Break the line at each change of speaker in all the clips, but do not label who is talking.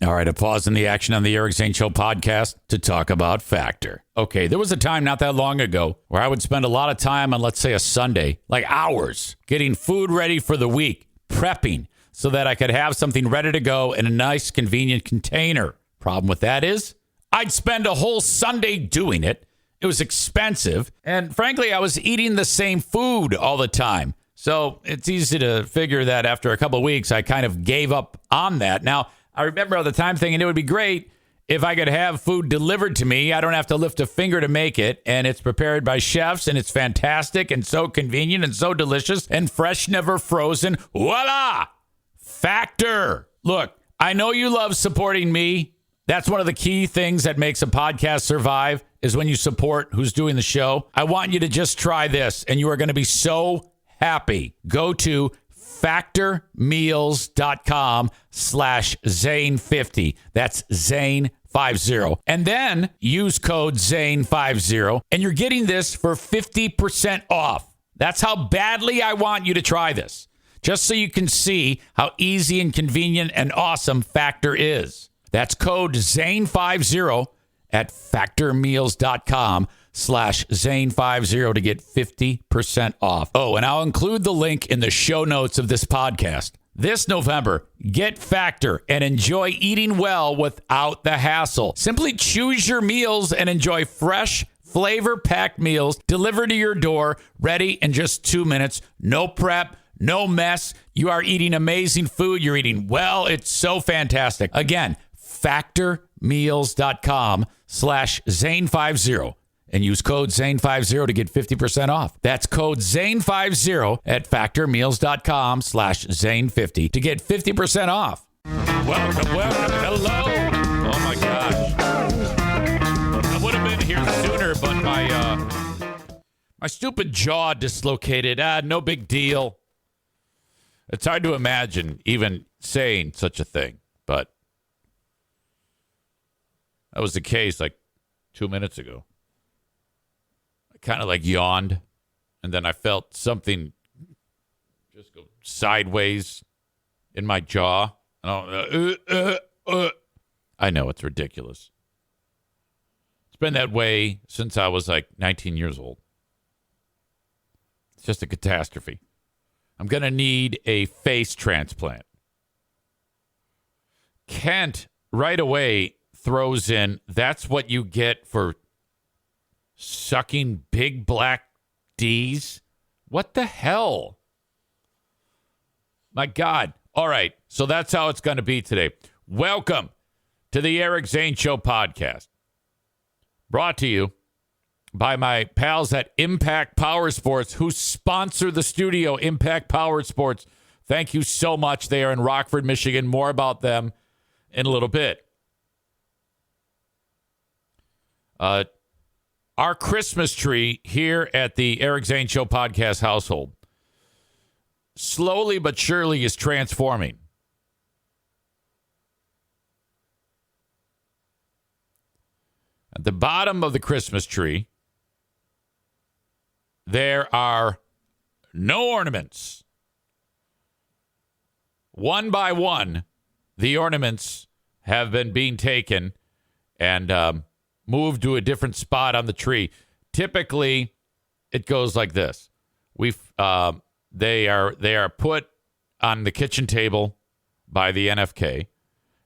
All right, a pause in the action on the Eric Zane Show podcast to talk about Factor. Okay, there was a time not that long ago where I would spend a lot of time on, let's say, a Sunday, like hours, getting food ready for the week, prepping so that I could have something ready to go in a nice, convenient container. Problem with that is I'd spend a whole Sunday doing it. It was expensive. And frankly, I was eating the same food all the time. So it's easy to figure that after a couple of weeks, I kind of gave up on that. Now, I remember at the time thinking it would be great if I could have food delivered to me. I don't have to lift a finger to make it, and it's prepared by chefs, and it's fantastic and so convenient and so delicious and fresh, never frozen. Voila! Factor. Look, I know you love supporting me. That's one of the key things that makes a podcast survive is when you support who's doing the show. I want you to just try this, and you are going to be so happy. Go to factormeals.com/Zane50. That's Zane50. And then use code Zane50, and you're getting this for 50% off. That's how badly I want you to try this, just so you can see how easy and convenient and awesome Factor is. That's code Zane50 at factormeals.com/Zane50 to get 50% off. Oh, and I'll include the link in the show notes of this podcast. This November, get Factor and enjoy eating well without the hassle. Simply choose your meals and enjoy fresh, flavor-packed meals delivered to your door, ready in just 2 minutes. No prep, no mess. You are eating amazing food. You're eating well. It's so fantastic. Again, factormeals.com/Zane50 and use code Zane50 to get 50% off. That's code Zane50 at factormeals.com/Zane50 to get 50% off. Welcome. Hello. Oh my gosh. I would have been here sooner, but my stupid jaw dislocated. No big deal. It's hard to imagine even saying such a thing, but that was the case like 2 minutes ago. I kind of like yawned, and then I felt something just go sideways in my jaw. I know, it's ridiculous. It's been that way since I was like 19 years old. It's just a catastrophe. I'm going to need a face transplant. Kent right away throws in, that's what you get for sucking big black D's? What the hell? My God. All right, so that's how it's going to be today. Welcome to the Eric Zane Show podcast. Brought to you by my pals at Impact Power Sports, who sponsor the studio, Impact Power Sports. Thank you so much. They are in Rockford, Michigan. More about them in a little bit. Our Christmas tree here at the Eric Zane Show podcast household slowly but surely is transforming. At the bottom of the Christmas tree, there are no ornaments. One by one, the ornaments have been being taken and moved to a different spot on the tree. Typically, it goes like this. They are put on the kitchen table by the NFK,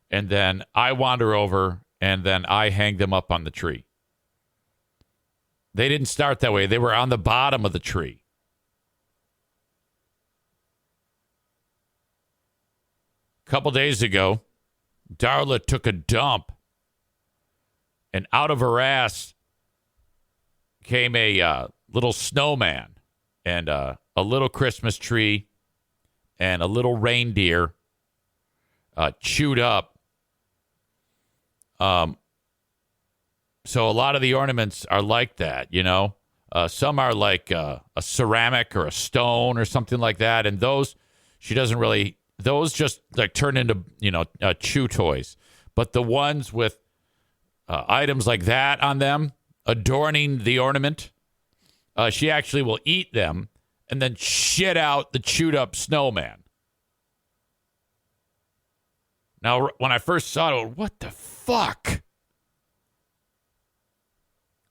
and then I wander over and then I hang them up on the tree. They didn't start that way. They were on the bottom of the tree. A couple days ago, Darla took a dump, and out of her ass came a little snowman and a little Christmas tree and a little reindeer chewed up. So a lot of the ornaments are like that, you know. Some are like a ceramic or a stone or something like that, and those she doesn't really. Those just like turn into chew toys. But the ones with items like that on them, adorning the ornament, she actually will eat them and then shit out the chewed up snowman. Now, when I first saw it, what the fuck?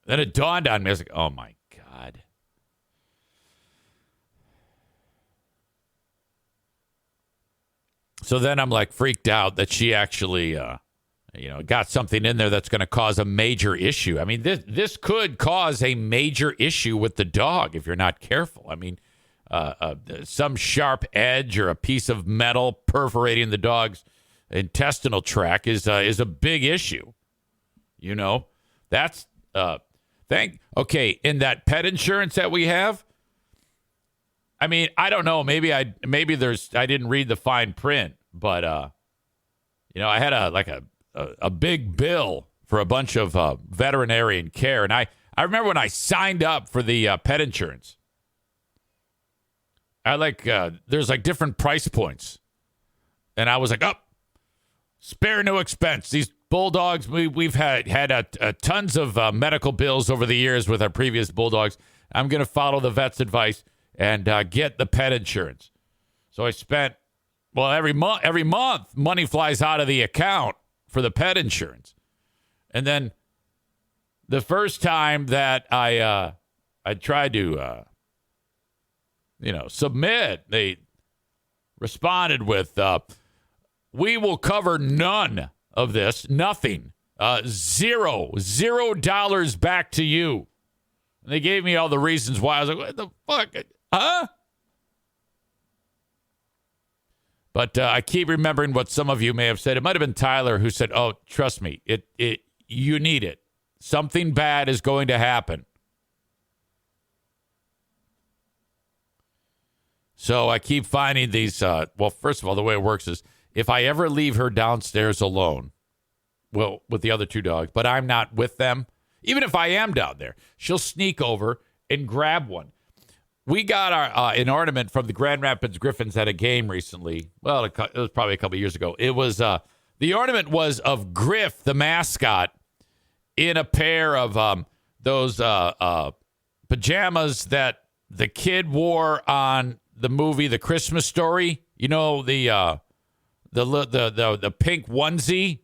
Then it dawned on me. I was like, oh, my God. So then I'm like freaked out that she actually, got something in there that's going to cause a major issue. I mean, this could cause a major issue with the dog if you're not careful. I mean, some sharp edge or a piece of metal perforating the dog's intestinal tract is a big issue. That's okay. In that pet insurance that we have, I mean, I don't know. Maybe I didn't read the fine print, but I had a big bill for a bunch of veterinarian care, and I remember when I signed up for the pet insurance, there's like different price points, and I was like, spare no expense. These bulldogs, we've had tons of medical bills over the years with our previous bulldogs. I'm gonna follow the vet's advice and get the pet insurance. So I spent, every month money flies out of the account for the pet insurance. And then the first time that I tried to, submit, they responded with, we will cover none of this, nothing, $0 back to you. And they gave me all the reasons why. I was like, what the fuck? Huh? But I keep remembering what some of you may have said. It might have been Tyler who said, oh, trust me, you need it. Something bad is going to happen. So I keep finding these. First of all, the way it works is if I ever leave her downstairs alone, with the other two dogs, but I'm not with them, even if I am down there, she'll sneak over and grab one. We got an ornament from the Grand Rapids Griffins at a game recently. Well, it was probably a couple of years ago. It was the ornament was of Griff, the mascot, in a pair of those pajamas that the kid wore on the movie The Christmas Story. You know, the pink onesie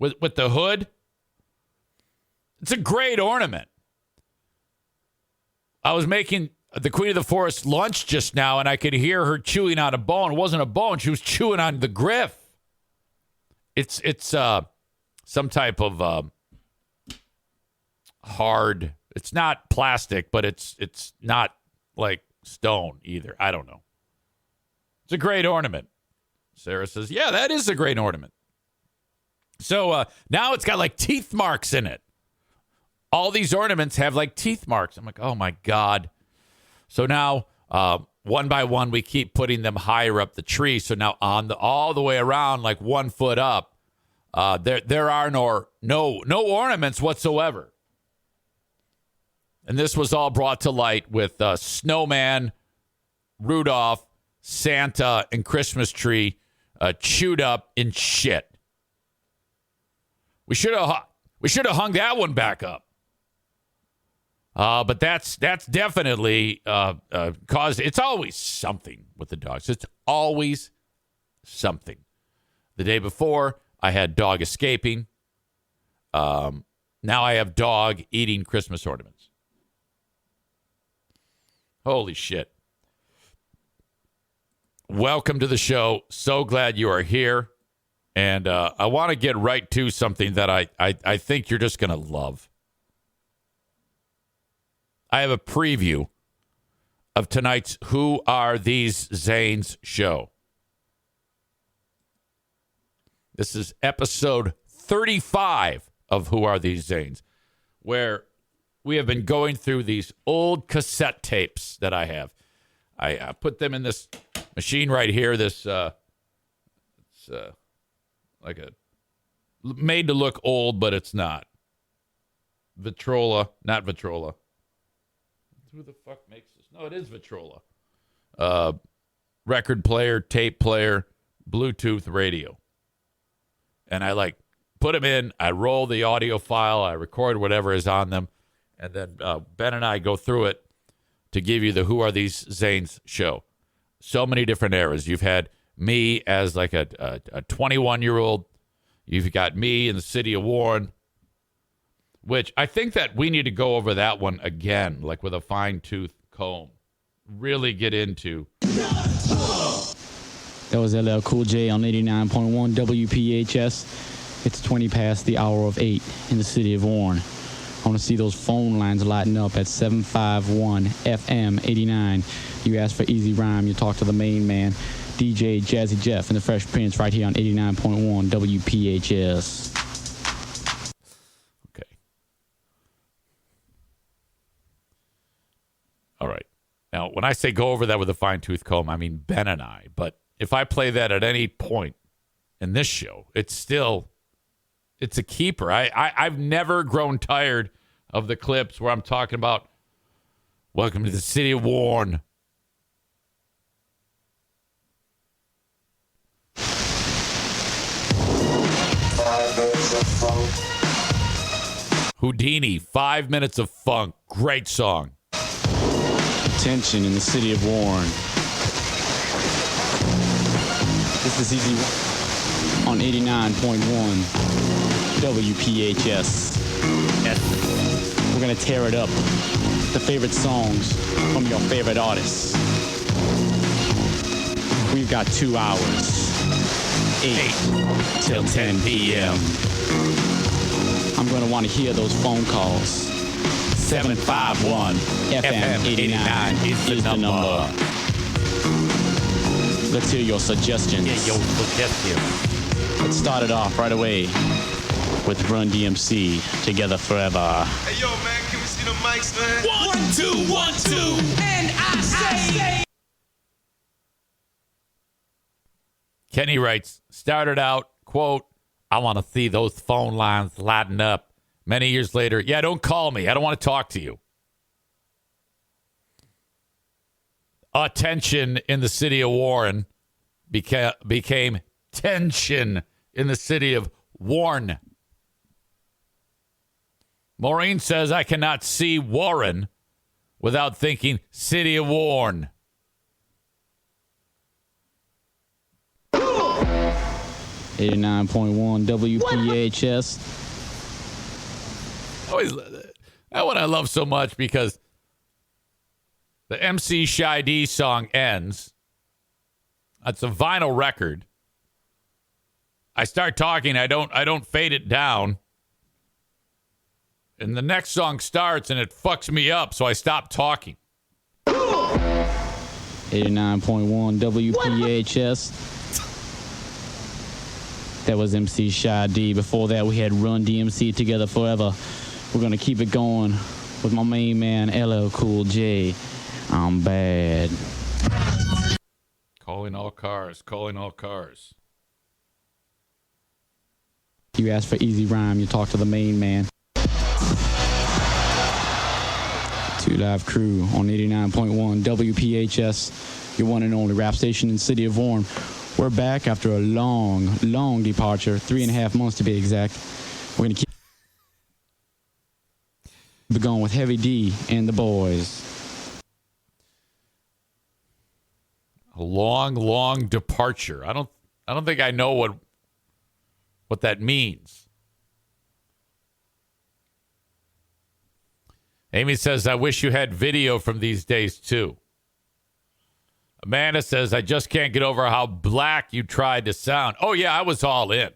with the hood. It's a great ornament. I was making the Queen of the Forest lunch just now, and I could hear her chewing on a bone. It wasn't a bone. She was chewing on the Griff. It's some type of hard. It's not plastic, but it's not like stone either. I don't know. It's a great ornament. Sarah says, yeah, that is a great ornament. So now it's got like teeth marks in it. All these ornaments have like teeth marks. I'm like, oh my God. So now one by one, we keep putting them higher up the tree. So now all the way around, like 1 foot up, there are no ornaments whatsoever. And this was all brought to light with Snowman, Rudolph, Santa, and Christmas tree chewed up in shit. We should have hung that one back up. But that's definitely caused. It's always something with the dogs. It's always something. The day before, I had dog escaping. Now I have dog eating Christmas ornaments. Holy shit. Welcome to the show. So glad you are here. And I want to get right to something that I think you're just going to love. I have a preview of tonight's Who Are These Zanes show. This is episode 35 of Who Are These Zanes, where we have been going through these old cassette tapes that I have. I put them in this machine right here. This it's like a made to look old, but it's not. Vitrola, not Vitrola. Who the fuck makes this? No, it is Vitrola. Record player, tape player, Bluetooth radio. And I put them in. I roll the audio file. I record whatever is on them. And then Ben and I go through it to give you the Who Are These Zanes show. So many different eras. You've had me as like a 21-year-old. You've got me in the city of Warren, which I think that we need to go over that one again, like with a fine-tooth comb. Really get into.
That was LL Cool J on 89.1 WPHS. It's 20 past the hour of 8 in the city of Warren. I want to see those phone lines lighting up at 751 FM 89. You ask for Easy Rhyme, you talk to the main man, DJ Jazzy Jeff and the Fresh Prince right here on 89.1 WPHS.
Okay. All right. Now, when I say go over that with a fine-tooth comb, I mean Ben and I. But if I play that at any point in this show, it's a keeper. I've never grown tired of the clips where I'm talking about welcome to the city of Warren. Houdini, 5 Minutes of Funk. Great song.
Tension in the city of Warren. This is Easy on 89.1 WPHS.
Yes.
We're going to tear it up. The favorite songs from your favorite artists. We've got 2 hours. 8 till 10 p.m. I'm going to want to hear those phone calls. 751 FM 89 is the number. Let's hear your suggestions. Let's start it off right away with Run DMC, Together Forever.
Hey, yo, man, can we see the mics, man?
1, 2, 1, 2, and I say.
Kenney writes, started out, quote, I want to see those phone lines lighting up. Many years later, yeah, don't call me. I don't want to talk to you. Attention in the city of Warren became tension in the city of Warren. Maureen says, I cannot see Warren without thinking city of Warren.
89.1 WPHS.
That one I love so much because the MC Shy D song ends. That's a vinyl record. I start talking. I don't fade it down. And the next song starts and it fucks me up, so I stop talking.
89.1 WPHS. That was MC Shy D. Before that, we had Run DMC, Together Forever. We're going to keep it going with my main man, LL Cool J. I'm bad.
Calling all cars.
You ask for Easy Rhyme, you talk to the main man. 2 Live Crew on 89.1 WPHS, your one and only rap station in the city of Warren. We're back after a long departure, 3.5 months to be exact. We're going to keep going with Heavy D and the boys.
A long departure. I don't think I know what that means. Amy says, I wish you had video from these days too. Amanda says, I just can't get over how black you tried to sound. Oh yeah, I was all in.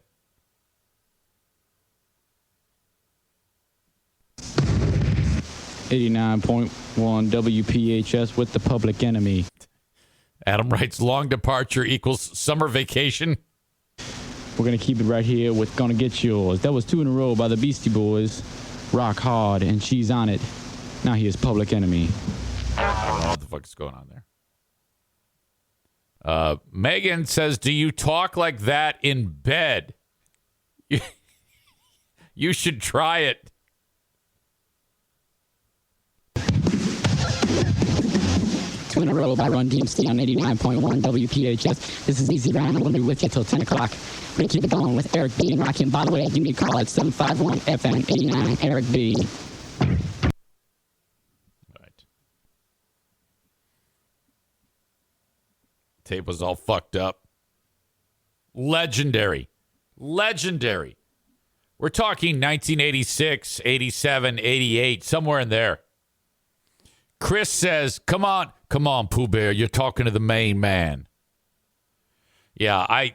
.1 WPHS with the Public Enemy.
Adam writes, long departure equals summer vacation.
We're going to keep it right here with Gonna Get Yours. That was 2 in a row by the Beastie Boys. Rock Hard, and She's On It. Now here's Public Enemy.
I don't know what the fuck is going on there. Megan says, do you talk like that in bed? You should try it.
Two in a row by Run DMC on 89.1 WPHS. This is Easy Rhyme. I'm going to be with you till 10 o'clock. We're going to keep it going with Eric B. and Rockin'. By the way, give me a call at 751 FM 89. Eric B.
Right. Tape was all fucked up. Legendary. We're talking 1986, 87, 88, somewhere in there. Chris says, come on, Pooh Bear, you're talking to the main man. Yeah,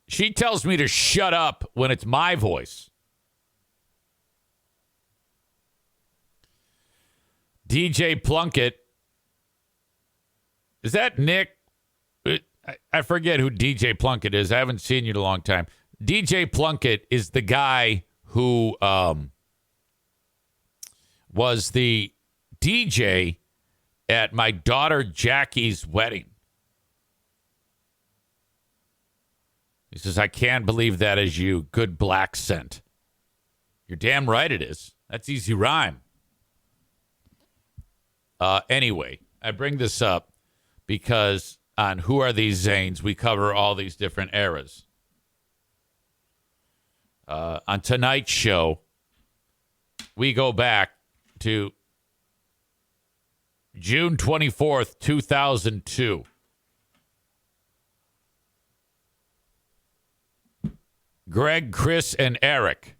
she tells me to shut up when it's my voice. DJ Plunkett. Is that Nick? I forget who DJ Plunkett is. I haven't seen you in a long time. DJ Plunkett is the guy who was the DJ at my daughter Jackie's wedding. He says, I can't believe that is you. Good black scent. You're damn right it is. That's easy rhyme. Anyway, I bring this up because on Who Are These Zanes, we cover all these different eras. On tonight's show, we go back to June 24th, 2002. Greg, Chris, and Eric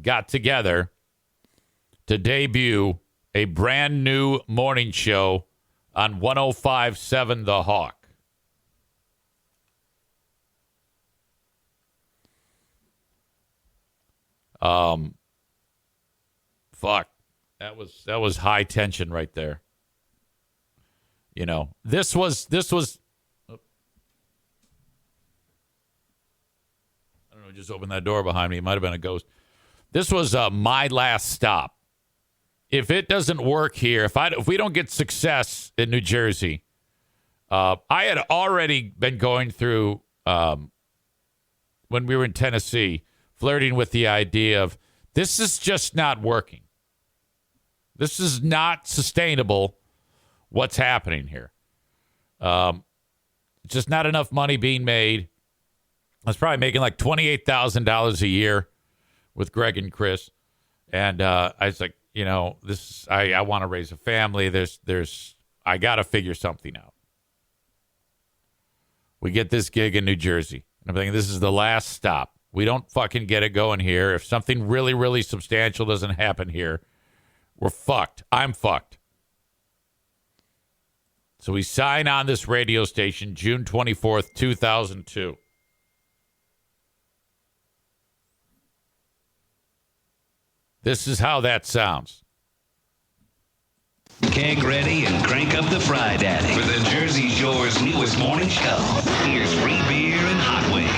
got together to debut a brand new morning show on 105.7 The Hawk. Fuck. That was high tension right there. You know, this was I don't know, just opened that door behind me. It might have been a ghost. This was my last stop. If it doesn't work here, if we don't get success in New Jersey, I had already been going through when we were in Tennessee, flirting with the idea of this is just not working. This is not sustainable. What's happening here? Just not enough money being made. I was probably making like $28,000 a year with Greg and Chris, and I was like, you know, this I want to raise a family. I got to figure something out. We get this gig in New Jersey, and I'm thinking this is the last stop. We don't fucking get it going here. If something really, really substantial doesn't happen here, we're fucked. I'm fucked. So we sign on this radio station June 24th, 2002. This is how that sounds.
Keg ready and crank up the Fry Daddy for the Jersey Shore's newest morning show. Here's free beer and hot wings.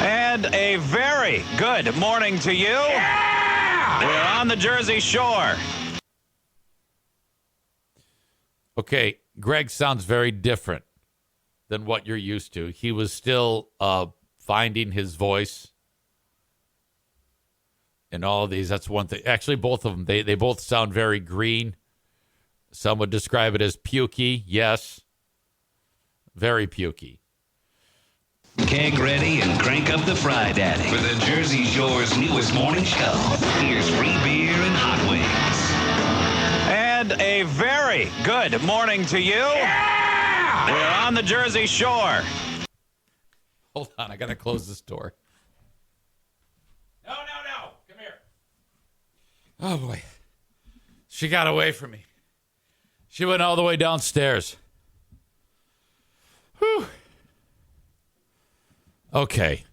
And a very good morning to you. Yeah! We're on the Jersey Shore.
Okay, Greg sounds very different than what you're used to. He was still finding his voice in all of these. That's one thing. Actually, both of them, they both sound very green. Some would describe it as pukey. Yes, very pukey.
Keg ready and crank up the Fry Daddy for the Jersey Shore's newest morning show. Here's free beer and hot wings.
And a very good morning to you. Yeah! We're on the Jersey Shore.
Hold on, I got to close this door. No. Come here. Oh, boy. She got away from me. She went all the way downstairs. Whew. Okay.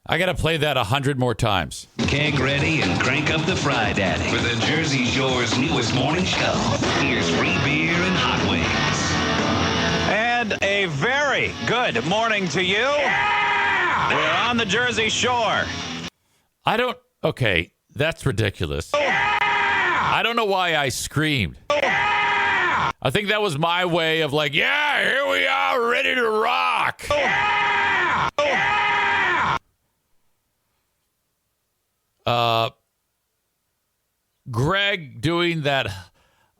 I got to play that 100 more times.
Keg ready and crank up the Fry Daddy for the Jersey Shore's newest morning show. Here's free beer and hot wings.
And a very good morning to you. Yeah! We're on the Jersey Shore.
Okay, that's ridiculous.
Yeah!
I don't know why I screamed.
Yeah!
I think that was my way of like, yeah, here we are, ready to rock.
Yeah! Yeah!
Greg doing that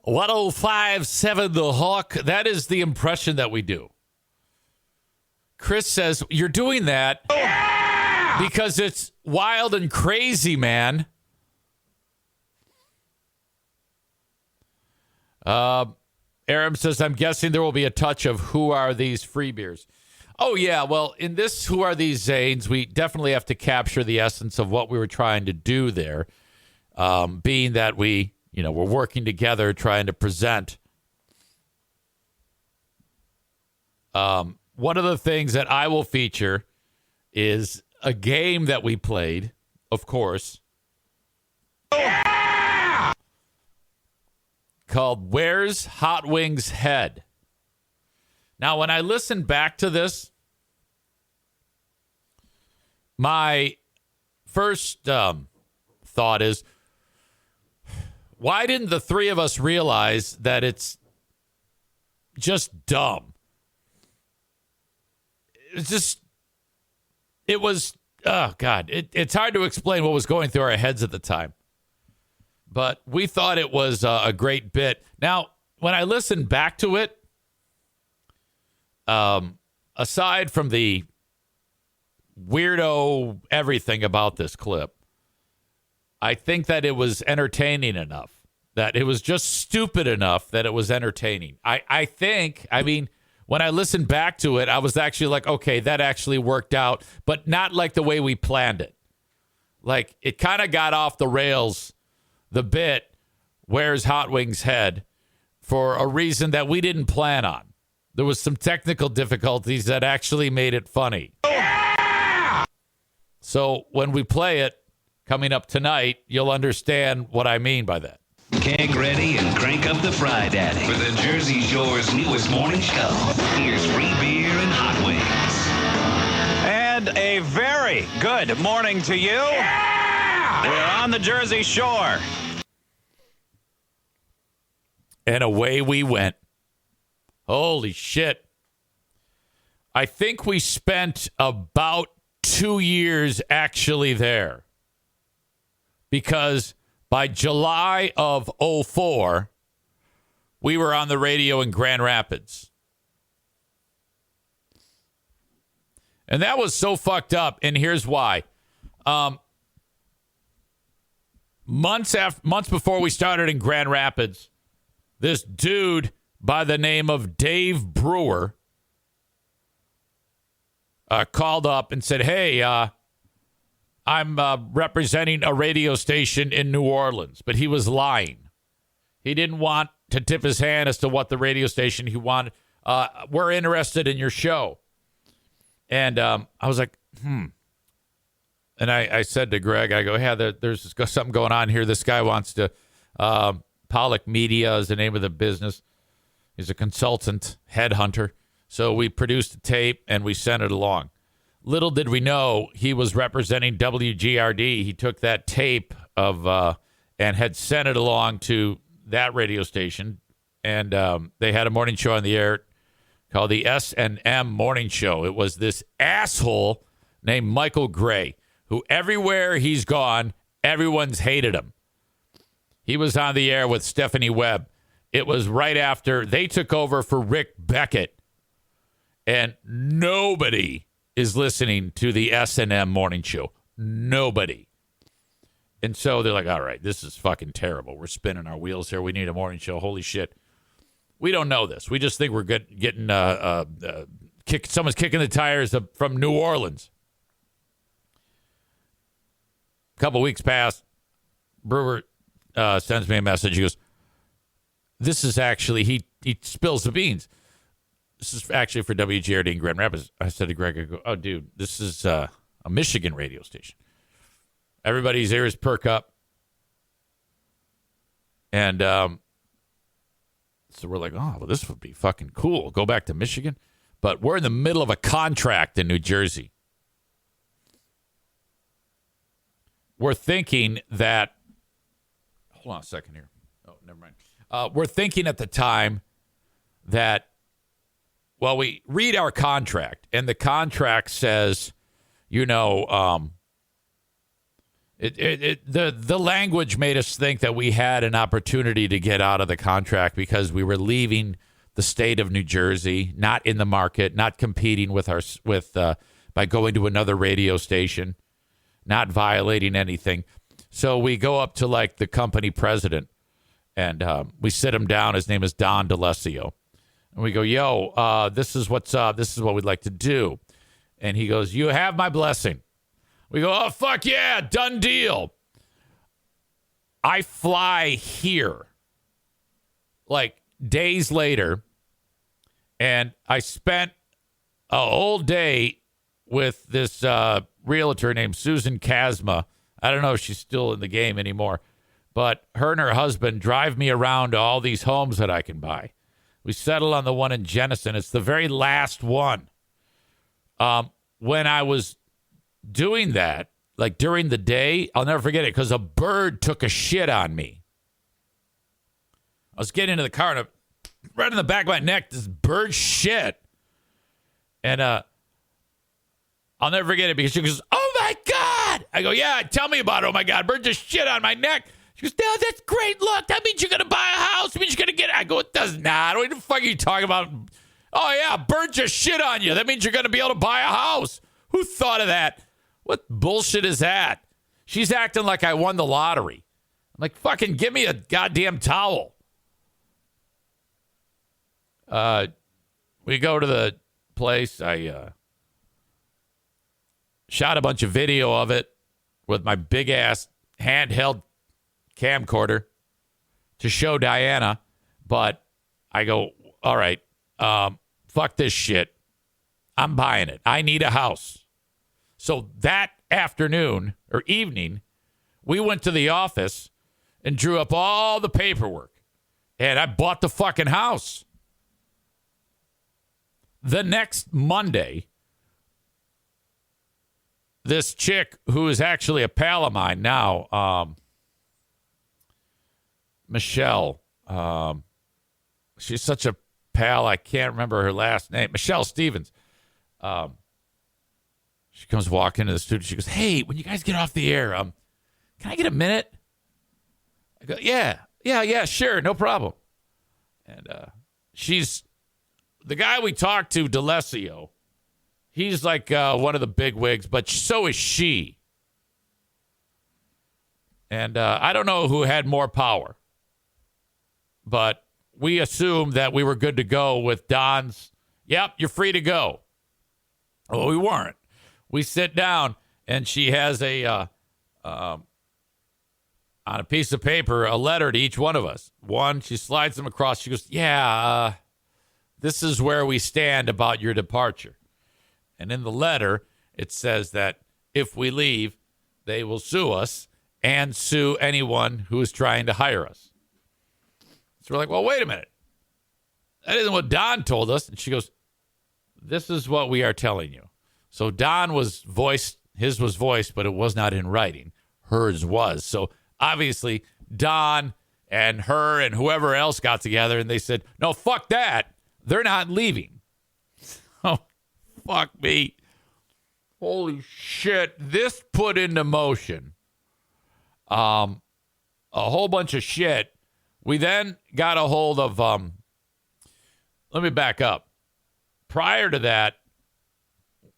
105.7 The Hawk, that is the impression that we do. Chris says, you're doing that because it's wild and crazy, man. Aram says, I'm guessing there will be a touch of Who Are These Free Beers. Oh, yeah. Well, in this Who Are These Zanes, we definitely have to capture the essence of what we were trying to do there, being that we're working together trying to present. One of the things that I will feature is a game that we played, of course, called Where's Hot Wings' Head? Now, when I listen back to this, my first thought is, why didn't the three of us realize that it's just dumb? It's hard to explain what was going through our heads at the time. But we thought it was a great bit. Now, when I listen back to it, aside from the weirdo everything about this clip, I think that it was entertaining enough, that it was just stupid enough that it was entertaining. I mean, when I listened back to it, I was actually like, okay, that actually worked out, but not like the way we planned it. Like, it kind of got off the rails, the bit, Where's Hot Wings' Head, for a reason that we didn't plan on. There was some technical difficulties that actually made it funny. Yeah! So when we play it, coming up tonight, you'll understand what I mean by that.
Keg ready and crank up the Fry Daddy for the Jersey Shore's newest morning show. Here's free beer and hot wings.
And a very good morning to you. Yeah! We're on the Jersey Shore.
And away we went. Holy shit. I think we spent about 2 years actually there. Because by July of 2004, we were on the radio in Grand Rapids. And that was so fucked up, and here's why. Months before we started in Grand Rapids, this dude by the name of Dave Brewer called up and said, hey, I'm representing a radio station in New Orleans. But he was lying. He didn't want to tip his hand as to what the radio station he wanted. We're interested in your show. And I was like, And I said to Greg, I go, yeah, there's something going on here. This guy wants to, Pollock Media is the name of the business. He's a consultant, headhunter. So we produced a tape and we sent it along. Little did we know he was representing WGRD. He took that tape and had sent it along to that radio station. And they had a morning show on the air called the S&M Morning Show. It was this asshole named Michael Gray, who everywhere he's gone, everyone's hated him. He was on the air with Stephanie Webb. It was right after they took over for Rick Beckett. And nobody is listening to the S&M Morning Show. Nobody. And so they're like, all right, this is fucking terrible. We're spinning our wheels here. We need a morning show. Holy shit. We don't know this. We just think we're getting someone's kicking the tires from New Orleans. A couple weeks passed. Brewer sends me a message. He goes, this is actually, he spills the beans. This is actually for WGRD in Grand Rapids. I said to Greg, I go, oh, dude, this is a Michigan radio station. Everybody's ears perk up. And so we're like, oh, well, this would be fucking cool. Go back to Michigan. But we're in the middle of a contract in New Jersey. We're thinking that, hold on a second here. Oh, never mind. We're thinking at the time that, well, we read our contract, and the contract says, the language made us think that we had an opportunity to get out of the contract because we were leaving the state of New Jersey, not in the market, not competing by going to another radio station, not violating anything. So we go up to like the company president, and we sit him down. His name is Don DeLessio. And we go, yo, this is what's up. This is what we'd like to do. And he goes, you have my blessing. We go, oh, fuck yeah, done deal. I fly here like days later, and I spent a whole day with this realtor named Susan Kazma. I don't know if she's still in the game anymore, but her and her husband drive me around to all these homes that I can buy. We settled on the one in Jenison. It's the very last one. When I was doing that, like during the day, I'll never forget it because a bird took a shit on me. I was getting into the car and right in the back of my neck, this bird shit. And I'll never forget it because she goes, oh my God. I go, yeah, tell me about it. Oh my God, bird just shit on my neck. She goes, no, that's great. Look, that means you're going to buy a house. That means you're going to get it. I go, it does not. What the fuck are you talking about? Oh yeah, bird just shit on you. That means you're going to be able to buy a house. Who thought of that? What bullshit is that? She's acting like I won the lottery. I'm like, fucking give me a goddamn towel. We go to the place. I shot a bunch of video of it with my big ass handheld camcorder to show Diana. But I go, all right, fuck this shit. I'm buying it. I need a house. So that afternoon or evening, we went to the office and drew up all the paperwork. And I bought the fucking house. The next Monday, this chick who is actually a pal of mine now, Michelle, she's such a pal, I can't remember her last name, Michelle Stevens. She comes walking into the studio. She goes, hey, when you guys get off the air, can I get a minute? I go, yeah, sure, no problem. And she's the guy we talked to, D'Alessio. He's like one of the big wigs, but so is she. And I don't know who had more power, but we assumed that we were good to go with Don's, yep, you're free to go. Well, we weren't. We sit down, and she has on a piece of paper, a letter to each one of us. One, she slides them across. She goes, yeah, this is where we stand about your departure. And in the letter, it says that if we leave, they will sue us and sue anyone who is trying to hire us. So we're like, well, wait a minute. That isn't what Don told us. And she goes, this is what we are telling you. So Don was voiced, his was voiced, but it was not in writing. Hers was. So obviously Don and her and whoever else got together and they said, no, fuck that. They're not leaving. Oh, fuck me. Holy shit. This put into motion a whole bunch of shit. We then got a hold of, let me back up. Prior to that,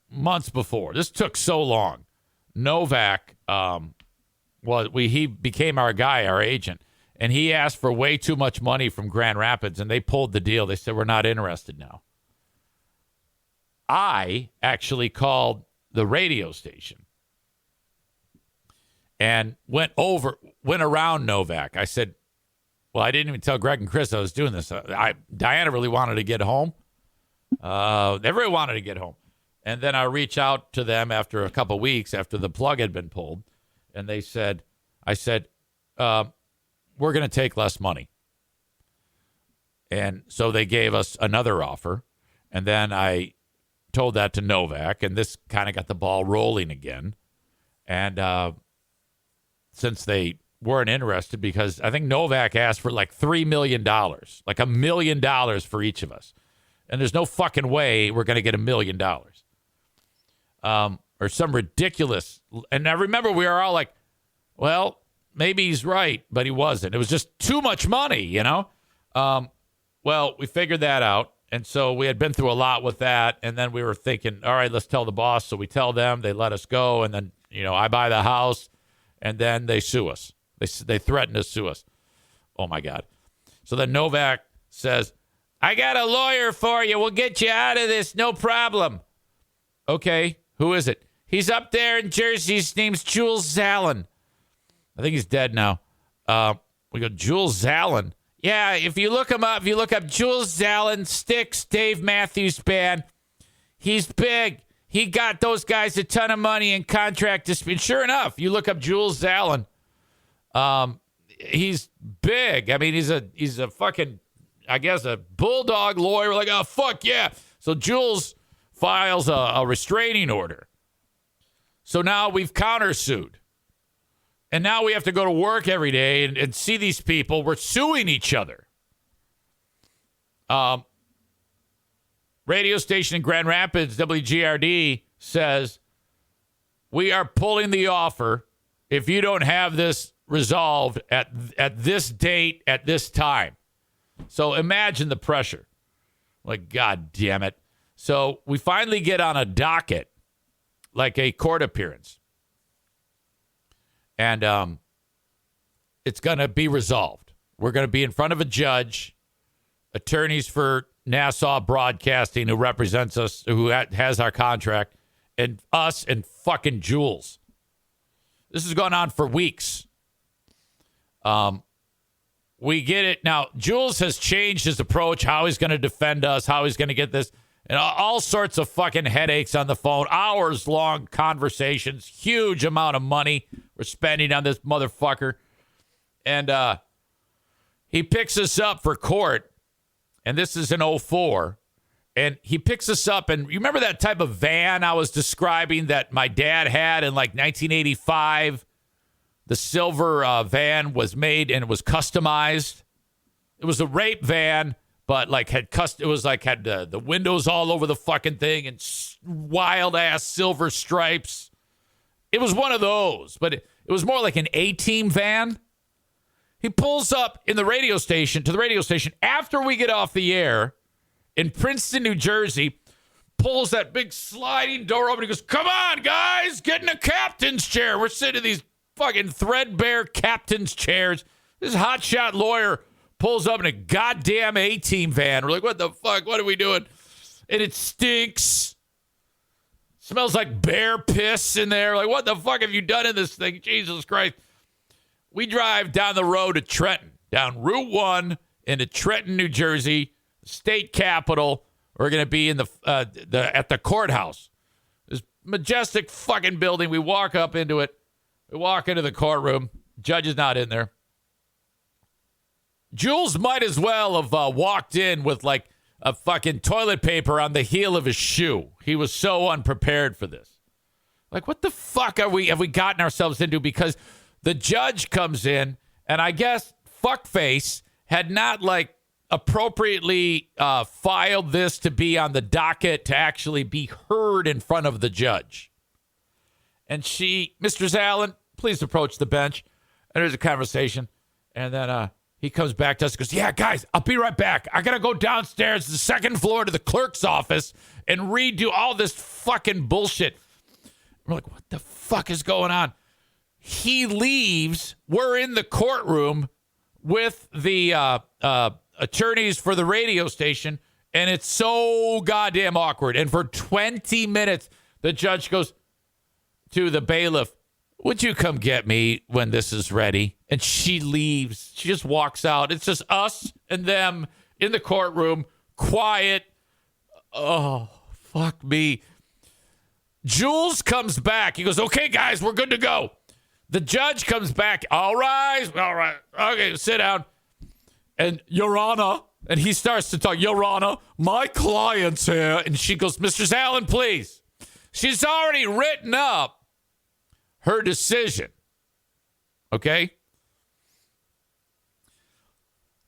months before, this took so long, Novak, he became our guy, our agent, and he asked for way too much money from Grand Rapids, and they pulled the deal. They said, we're not interested now. I actually called the radio station and went around Novak. I said, well, I didn't even tell Greg and Chris I was doing this. Diana really wanted to get home. Everyone wanted to get home. And then I reach out to them after a couple weeks after the plug had been pulled. And I said, we're going to take less money. And so they gave us another offer. And then I told that to Novak. And this kind of got the ball rolling again. And since they weren't interested, because I think Novak asked for like $3 million, like $1 million for each of us. And there's no fucking way we're going to get $1 million. Or some ridiculous. And I remember we were all like, well, maybe he's right, but he wasn't. It was just too much money, you know? Well, we figured that out. And so we had been through a lot with that. And then we were thinking, all right, let's tell the boss. So we tell them, they let us go. And then, I buy the house and then they sue us. They threaten to sue us. Oh my God. So then Novak says, I got a lawyer for you. We'll get you out of this. No problem. Okay. Who is it? He's up there in Jersey. His name's Jules Zallen. I think he's dead now. We go, Jules Zallen. Yeah, if you look him up, if you look up Jules Zallen, Styx, Dave Matthews Band, he's big. He got those guys a ton of money in contract dispute. Sure enough, you look up Jules Zallen. He's big. I mean, he's a fucking, I guess, a bulldog lawyer. Like, oh, fuck yeah. So Jules files a restraining order. So now we've countersued. And now we have to go to work every day and see these people. We're suing each other. Radio station in Grand Rapids, WGRD, says, we are pulling the offer if you don't have this resolved at this date, at this time. So imagine the pressure. Like, God damn it. So we finally get on a docket, like a court appearance. And it's going to be resolved. We're going to be in front of a judge, attorneys for Nassau Broadcasting, who represents us, who has our contract, and us and fucking Jules. This has gone on for weeks. We get it. Now, Jules has changed his approach, how he's going to defend us, how he's going to get this, and all sorts of fucking headaches on the phone, hours-long conversations, huge amount of money we're spending on this motherfucker. And he picks us up for court, and this is in 04. And he picks us up, and you remember that type of van I was describing that my dad had in like 1985? The silver van was made, and it was customized. It was a rape van, but like had the windows all over the fucking thing and wild ass silver stripes. It was one of those, but it was more like an A-team van. He pulls up to the radio station after we get off the air in Princeton, New Jersey, pulls that big sliding door open. He goes, come on, guys, get in a captain's chair. We're sitting in these fucking threadbare captain's chairs. This hotshot lawyer pulls up in a goddamn A-team van. We're like, what the fuck? What are we doing? And it stinks. Smells like bear piss in there. Like, what the fuck have you done in this thing? Jesus Christ. We drive down the road to Trenton, down Route 1 into Trenton, New Jersey, state capital. We're going to be in at the courthouse. This majestic fucking building. We walk up into it. We walk into the courtroom. Judge is not in there. Jules might as well have walked in with like a fucking toilet paper on the heel of his shoe. He was so unprepared for this. Like, what the fuck have we gotten ourselves into? Because the judge comes in, and I guess fuckface had not like appropriately filed this to be on the docket to actually be heard in front of the judge. And Mr. Zallen, please approach the bench. And there's a conversation. And then he comes back to us and goes, yeah, guys, I'll be right back. I got to go downstairs to the second floor to the clerk's office and redo all this fucking bullshit. We're like, what the fuck is going on? He leaves. We're in the courtroom with the attorneys for the radio station, and it's so goddamn awkward. And for 20 minutes, the judge goes to the bailiff, would you come get me when this is ready? And she leaves. She just walks out. It's just us and them in the courtroom, quiet. Oh, fuck me. Jules comes back. He goes, okay, guys, we're good to go. The judge comes back. All right. Okay, sit down. And Your Honor, and he starts to talk, Your Honor, my client's here. And she goes, Mr. Zallen, please. She's already written up her decision. Okay?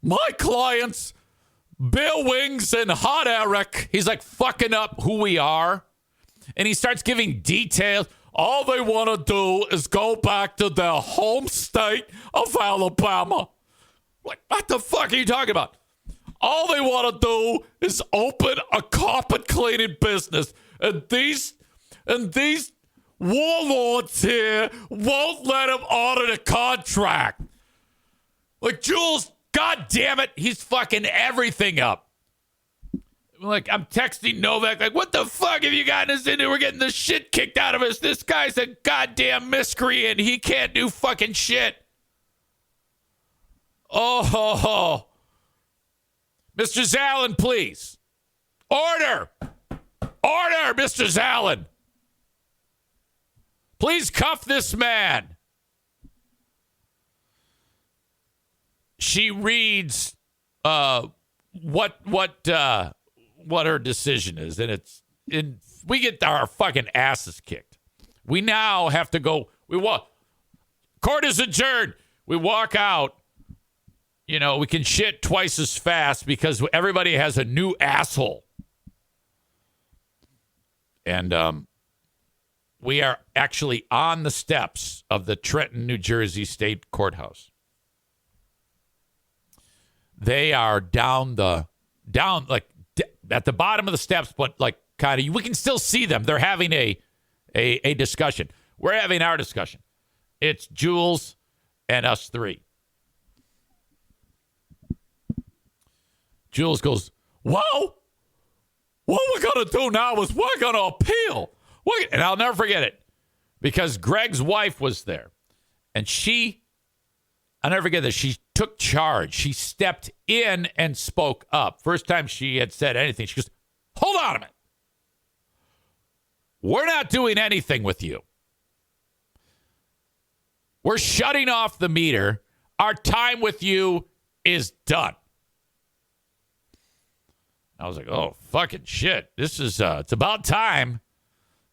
My clients, Bill Wings and Hot Eric. He's like fucking up who we are. And he starts giving details. All they want to do is go back to their home state of Alabama. Like, what the fuck are you talking about? All they want to do is open a carpet cleaning business. And these warlords here won't let him honor the contract. Like, Jules, God damn it, he's fucking everything up. Like, I'm texting Novak, like, what the fuck have you gotten us into? We're getting the shit kicked out of us. This guy's a goddamn miscreant. He can't do fucking shit. Oh, Mr. Zallen, please. Order, Mr. Zallen. Please cuff this man. She reads what her decision is, and we get our fucking asses kicked. We now have to go. Court is adjourned. We walk out. You know, we can shit twice as fast because everybody has a new asshole. And we are actually on the steps of the Trenton, New Jersey State Courthouse. They are down like at the bottom of the steps, but like kind of, we can still see them. They're having a discussion. We're having our discussion. It's Jules and us three. Jules goes, well, what we're going to do now is we're going to appeal. And I'll never forget it because Greg's wife was there. And I'll never forget this. She took charge. She stepped in and spoke up. First time she had said anything. She goes, hold on a minute. We're not doing anything with you. We're shutting off the meter. Our time with you is done. I was like, oh, fucking shit. This is, it's about time.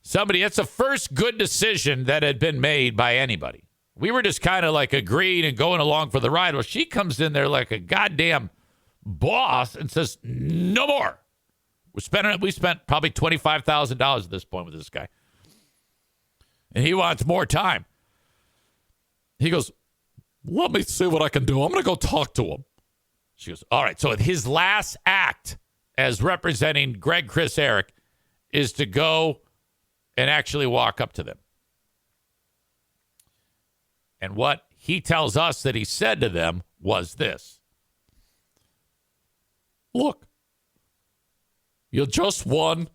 It's the first good decision that had been made by anybody. We were just kind of like agreeing and going along for the ride. Well, she comes in there like a goddamn boss and says, no more. We spent probably $25,000 at this point with this guy. And he wants more time. He goes, let me see what I can do. I'm going to go talk to him. She goes, all right. So his last act as representing Greg, Chris, Eric is to go and actually walk up to them. And what he tells us that he said to them was this. Look, you just won.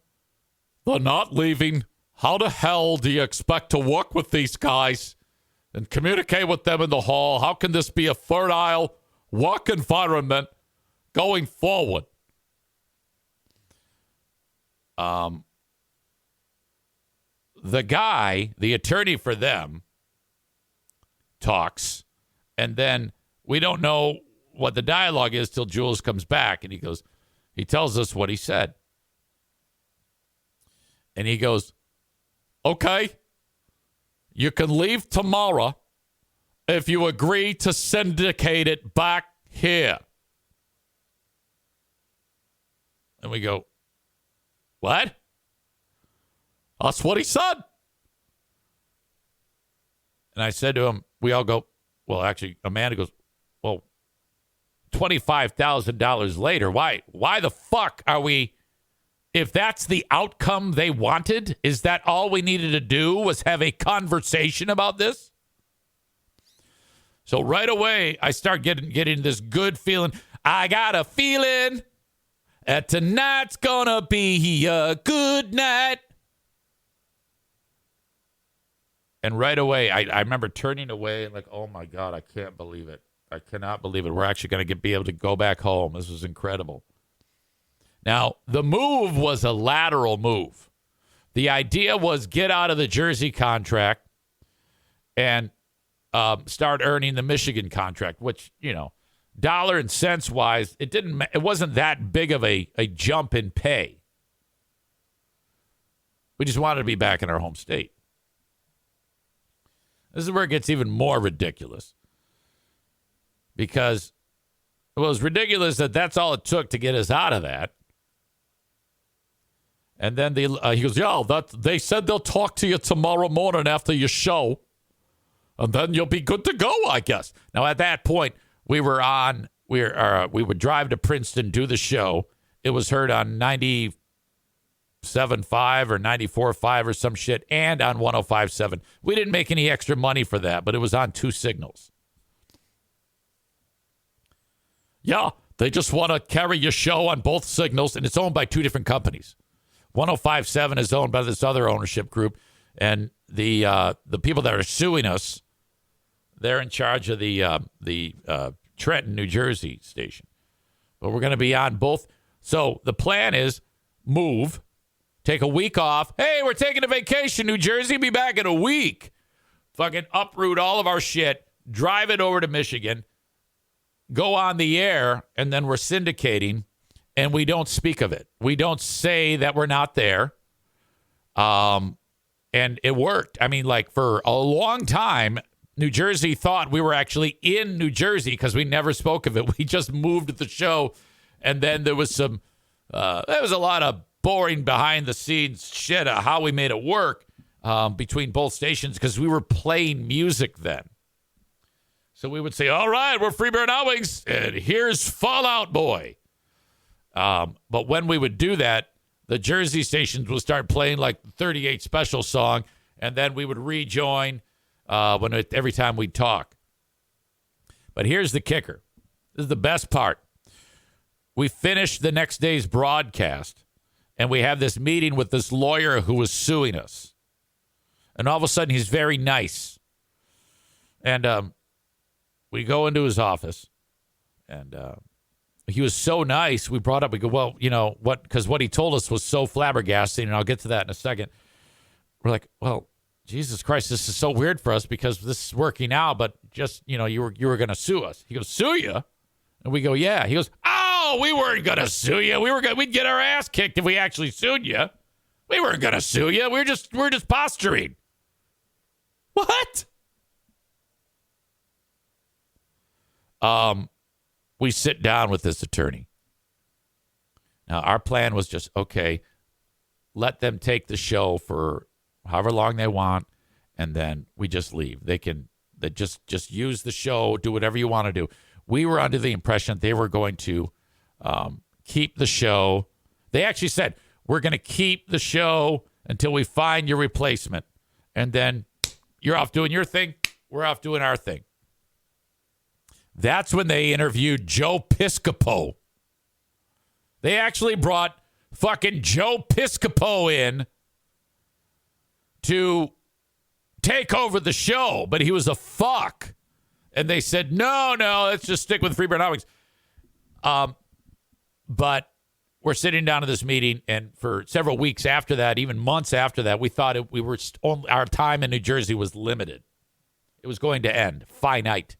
They're not leaving. How the hell do you expect to work with these guys and communicate with them in the hall? How can this be a fertile work environment going forward? The guy, the attorney for them, talks, and then we don't know what the dialogue is till Jules comes back, and he tells us what he said. And he goes, okay, you can leave tomorrow if you agree to syndicate it back here. And we go, what? That's what he said. And I said to him, we all go, well, actually, Amanda goes, well, $25,000 later, why the fuck are we, if that's the outcome they wanted, is that all we needed to do was have a conversation about this? So right away, I start getting this good feeling. I got a feeling that tonight's gonna be a good night. And right away, I remember turning away and like, oh my God, I can't believe it. I cannot believe it. We're actually going to be able to go back home. This is incredible. Now, the move was a lateral move. The idea was get out of the Jersey contract and start earning the Michigan contract, which, you know, dollar and cents wise, it wasn't that big of a jump in pay. We just wanted to be back in our home state. This is where it gets even more ridiculous. Because it was ridiculous that that's all it took to get us out of that. And then he goes, they said they'll talk to you tomorrow morning after your show. And then you'll be good to go, I guess. Now, at that point, we would drive to Princeton, do the show. It was heard on 97.5 or 94.5 or some shit, and on 105.7. We didn't make any extra money for that, but it was on two signals. Yeah, They just want to carry your show on both signals, and it's owned by two different companies. 105.7 is owned by this other ownership group, and the people that are suing us, they're in charge of the Trenton, New Jersey station. But we're going to be on both. So the plan is move, take a week off. Hey, we're taking a vacation, New Jersey. Be back in a week. Fucking uproot all of our shit, drive it over to Michigan, go on the air, and then we're syndicating, and we don't speak of it. We don't say that we're not there. And it worked. I mean, like, for a long time, New Jersey thought we were actually in New Jersey because we never spoke of it. We just moved the show, and then there was a lot of boring behind-the-scenes shit of how we made it work between both stations because we were playing music then. So we would say, all right, we're Free Beer and Hot Wings, and here's Fall Out Boy. But when we would do that, the Jersey stations would start playing like the 38 Special song, and then we would rejoin every time we'd talk. But here's the kicker. This is the best part. We finished the next day's broadcast, and we have this meeting with this lawyer who was suing us. And all of a sudden, he's very nice. And we go into his office, and he was so nice. We brought up, we go, well, you know, because what he told us was so flabbergasting, and I'll get to that in a second. We're like, well, Jesus Christ, this is so weird for us because this is working out, but just, you know, you were going to sue us. He goes, sue you? And we go, yeah. He goes, oh, we weren't going to sue you. We'd get our ass kicked if we actually sued you. We weren't going to sue you. We're just posturing. What? We sit down with this attorney. Now, our plan was just, okay, let them take the show for however long they want, and then we just leave. They just use the show, do whatever you want to do. We were under the impression they were going to keep the show. They actually said, we're going to keep the show until we find your replacement. And then you're off doing your thing. We're off doing our thing. That's when they interviewed Joe Piscopo. They actually brought fucking Joe Piscopo in to take over the show, but he was a fuck. And they said, no, let's just stick with Free Beer and Hot Wings. But we're sitting down at this meeting, and for several weeks after that, even months after that, we thought our time in New Jersey was limited. It was going to end, finite.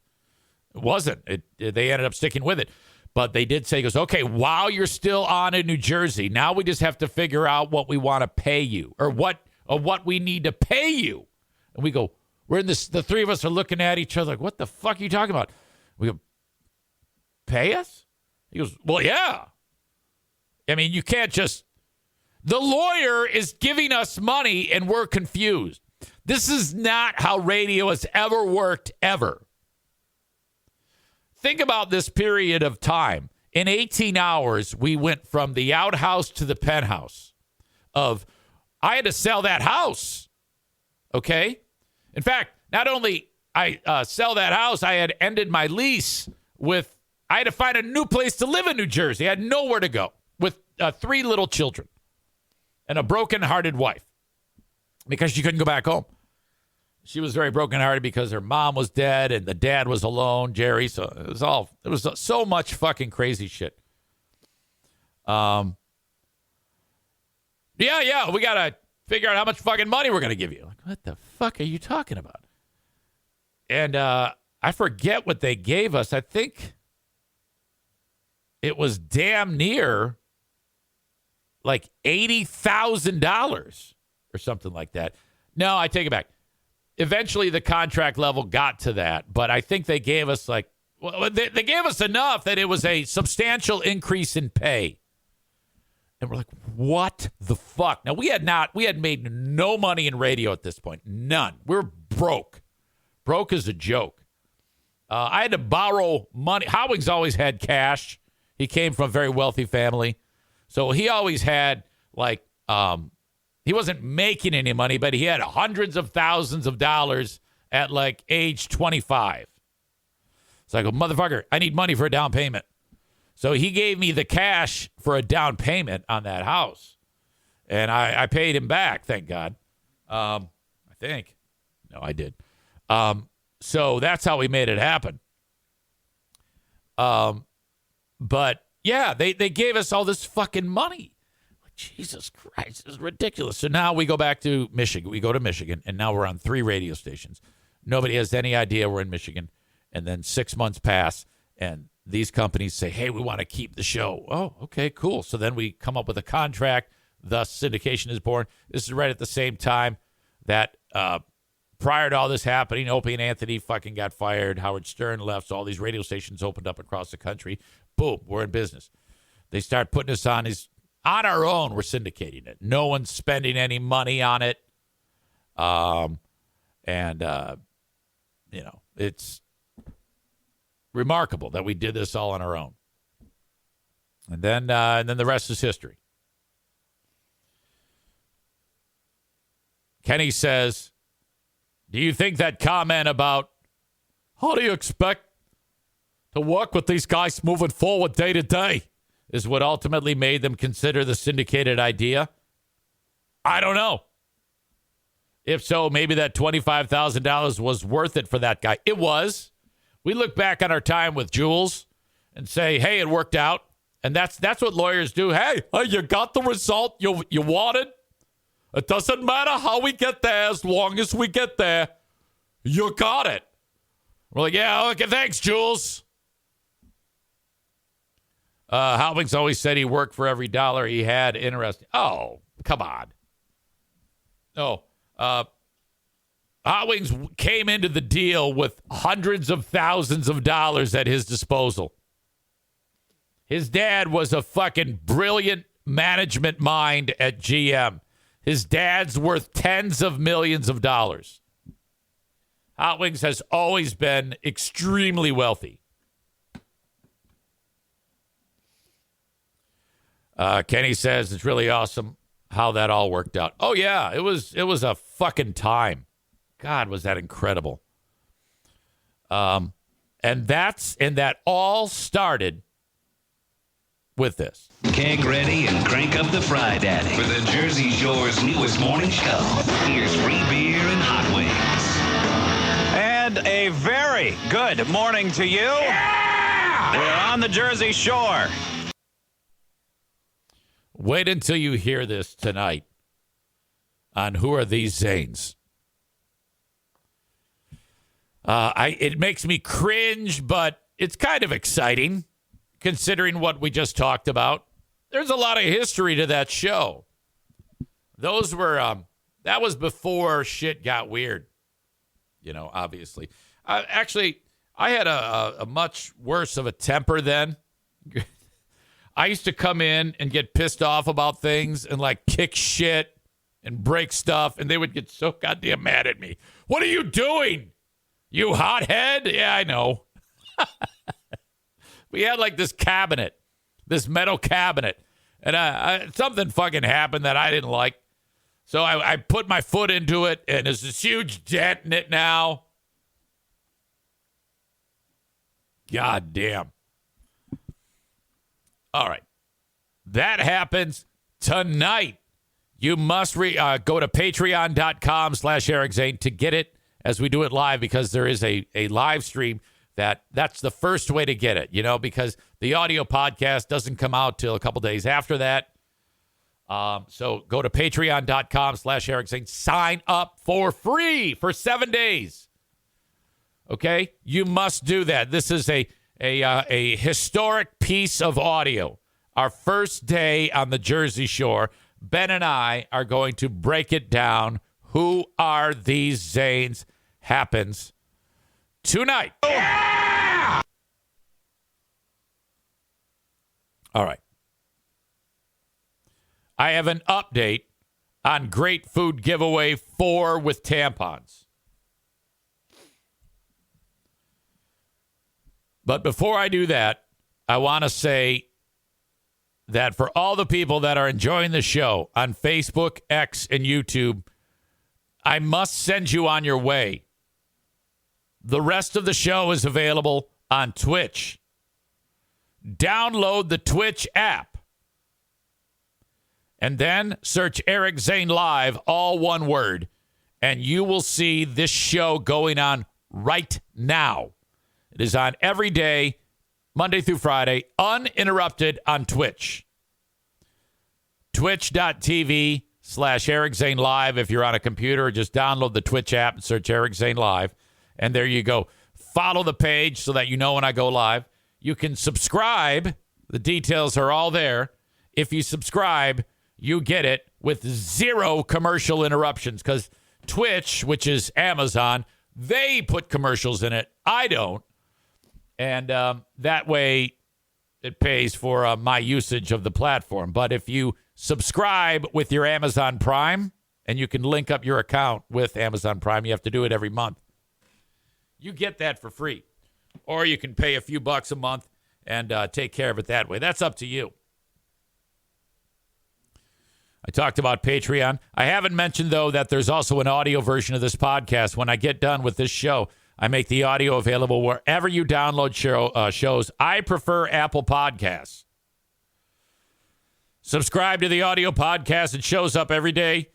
It wasn't. They ended up sticking with it. But they did say, he goes, okay, while you're still on in New Jersey, now we just have to figure out what we want to pay you or what we need to pay you. And we go, the three of us are looking at each other like, what the fuck are you talking about? We go, pay us? He goes, well, yeah. I mean, you can't just, the lawyer is giving us money and we're confused. This is not how radio has ever worked, ever. Think about this period of time. In 18 hours, we went from the outhouse to the penthouse I had to sell that house. Okay? In fact, not only I sell that house, I had ended my lease I had to find a new place to live in New Jersey. I had nowhere to go with 3 little children and a broken-hearted wife because she couldn't go back home. She was very brokenhearted because her mom was dead and the dad was alone, Jerry. So it was so much fucking crazy shit. Yeah, we got to figure out how much fucking money we're going to give you. Like, what the fuck are you talking about? And I forget what they gave us. I think it was damn near like $80,000 or something like that. No, I take it back. Eventually, the contract level got to that, but I think they gave us they gave us enough that it was a substantial increase in pay. And we're like, what the fuck? Now, we had made no money in radio at this point. None. We're broke. Broke is a joke. I had to borrow money. Howings always had cash. He came from a very wealthy family. So he always had he wasn't making any money, but he had hundreds of thousands of dollars at age 25. So I go, motherfucker, I need money for a down payment. So he gave me the cash for a down payment on that house. And I paid him back, thank God. I think. No, I did. So that's how we made it happen. But, yeah, they gave us all this fucking money. Jesus Christ, this is ridiculous. So now we go back to Michigan. We go to Michigan, and now we're on 3 radio stations. Nobody has any idea we're in Michigan. And then 6 months pass, and these companies say, hey, we want to keep the show. Oh, okay, cool. So then we come up with a contract. Thus, syndication is born. This is right at the same time that prior to all this happening, Opie and Anthony fucking got fired. Howard Stern left. So all these radio stations opened up across the country. Boom, we're in business. They start putting us on our own. We're syndicating it. No one's spending any money on it. It's remarkable that we did this all on our own. And then the rest is history. Kenney says, do you think that comment about how do you expect to work with these guys moving forward day to day is what ultimately made them consider the syndicated idea? I don't know. If so, maybe that $25,000 was worth it for that guy. It was. We look back on our time with Jules and say, hey, it worked out. And that's what lawyers do. Hey, you got the result you wanted. It doesn't matter how we get there as long as we get there. You got it. We're like, yeah, okay, thanks, Jules. Halving's always said he worked for every dollar he had. Interesting. Oh, come on. No. Hotwings came into the deal with hundreds of thousands of dollars at his disposal. His dad was a fucking brilliant management mind at GM. His dad's worth tens of millions of dollars. Hotwings has always been extremely wealthy. Kenney says it's really awesome how that all worked out. Oh, yeah, it was a fucking time. God, was that incredible. And that all started with this.
Keg ready and crank up the Fry Daddy for the Jersey Shore's newest morning show. Here's free beer and hot wings.
And a very good morning to you. Yeah! We're on the Jersey Shore.
Wait until you hear this tonight on Who Are These Zanes? It makes me cringe, but it's kind of exciting considering what we just talked about. There's a lot of history to that show. Those were, that was before shit got weird, obviously. Actually, I had a much worse of a temper then. I used to come in and get pissed off about things and kick shit and break stuff, and they would get so goddamn mad at me. What are you doing? You hothead? Yeah, I know. We had this cabinet, this metal cabinet, and something fucking happened that I didn't like. So I put my foot into it, and there's this huge dent in it now. God damn. All right. That happens tonight. You must go to patreon.com/Eric Zane to get it as we do it live, because there is a live stream that's the first way to get it, because the audio podcast doesn't come out till a couple days after that. So go to patreon.com/Eric Zane. Sign up for free for 7 days. Okay? You must do that. This is a historic piece of audio. Our first day on the Jersey Shore, Ben and I are going to break it down. Who Are These Zanes happens tonight. Yeah! All right. I have an update on Great Food Giveaway 4 with tampons. But before I do that, I want to say that for all the people that are enjoying the show on Facebook, X, and YouTube, I must send you on your way. The rest of the show is available on Twitch. download the Twitch app. And then search Eric Zane Live, all one word, and you will see this show going on right now. It is on every day, Monday through Friday, uninterrupted on Twitch. Twitch.tv/Eric Zane Live. If you're on a computer, just download the Twitch app and search Eric Zane Live. And there you go. Follow the page so that you know when I go live. You can subscribe. The details are all there. If you subscribe, you get it with zero commercial interruptions because Twitch, which is Amazon, they put commercials in it. I don't. And that way it pays for my usage of the platform. But if you subscribe with your Amazon Prime, and you can link up your account with Amazon Prime, you have to do it every month. You get that for free. Or you can pay a few bucks a month and take care of it that way. That's up to you. I talked about Patreon. I haven't mentioned, though, that there's also an audio version of this podcast. When I get done with this show, I make the audio available wherever you download shows. I prefer Apple Podcasts. Subscribe to the audio podcast. It shows up every day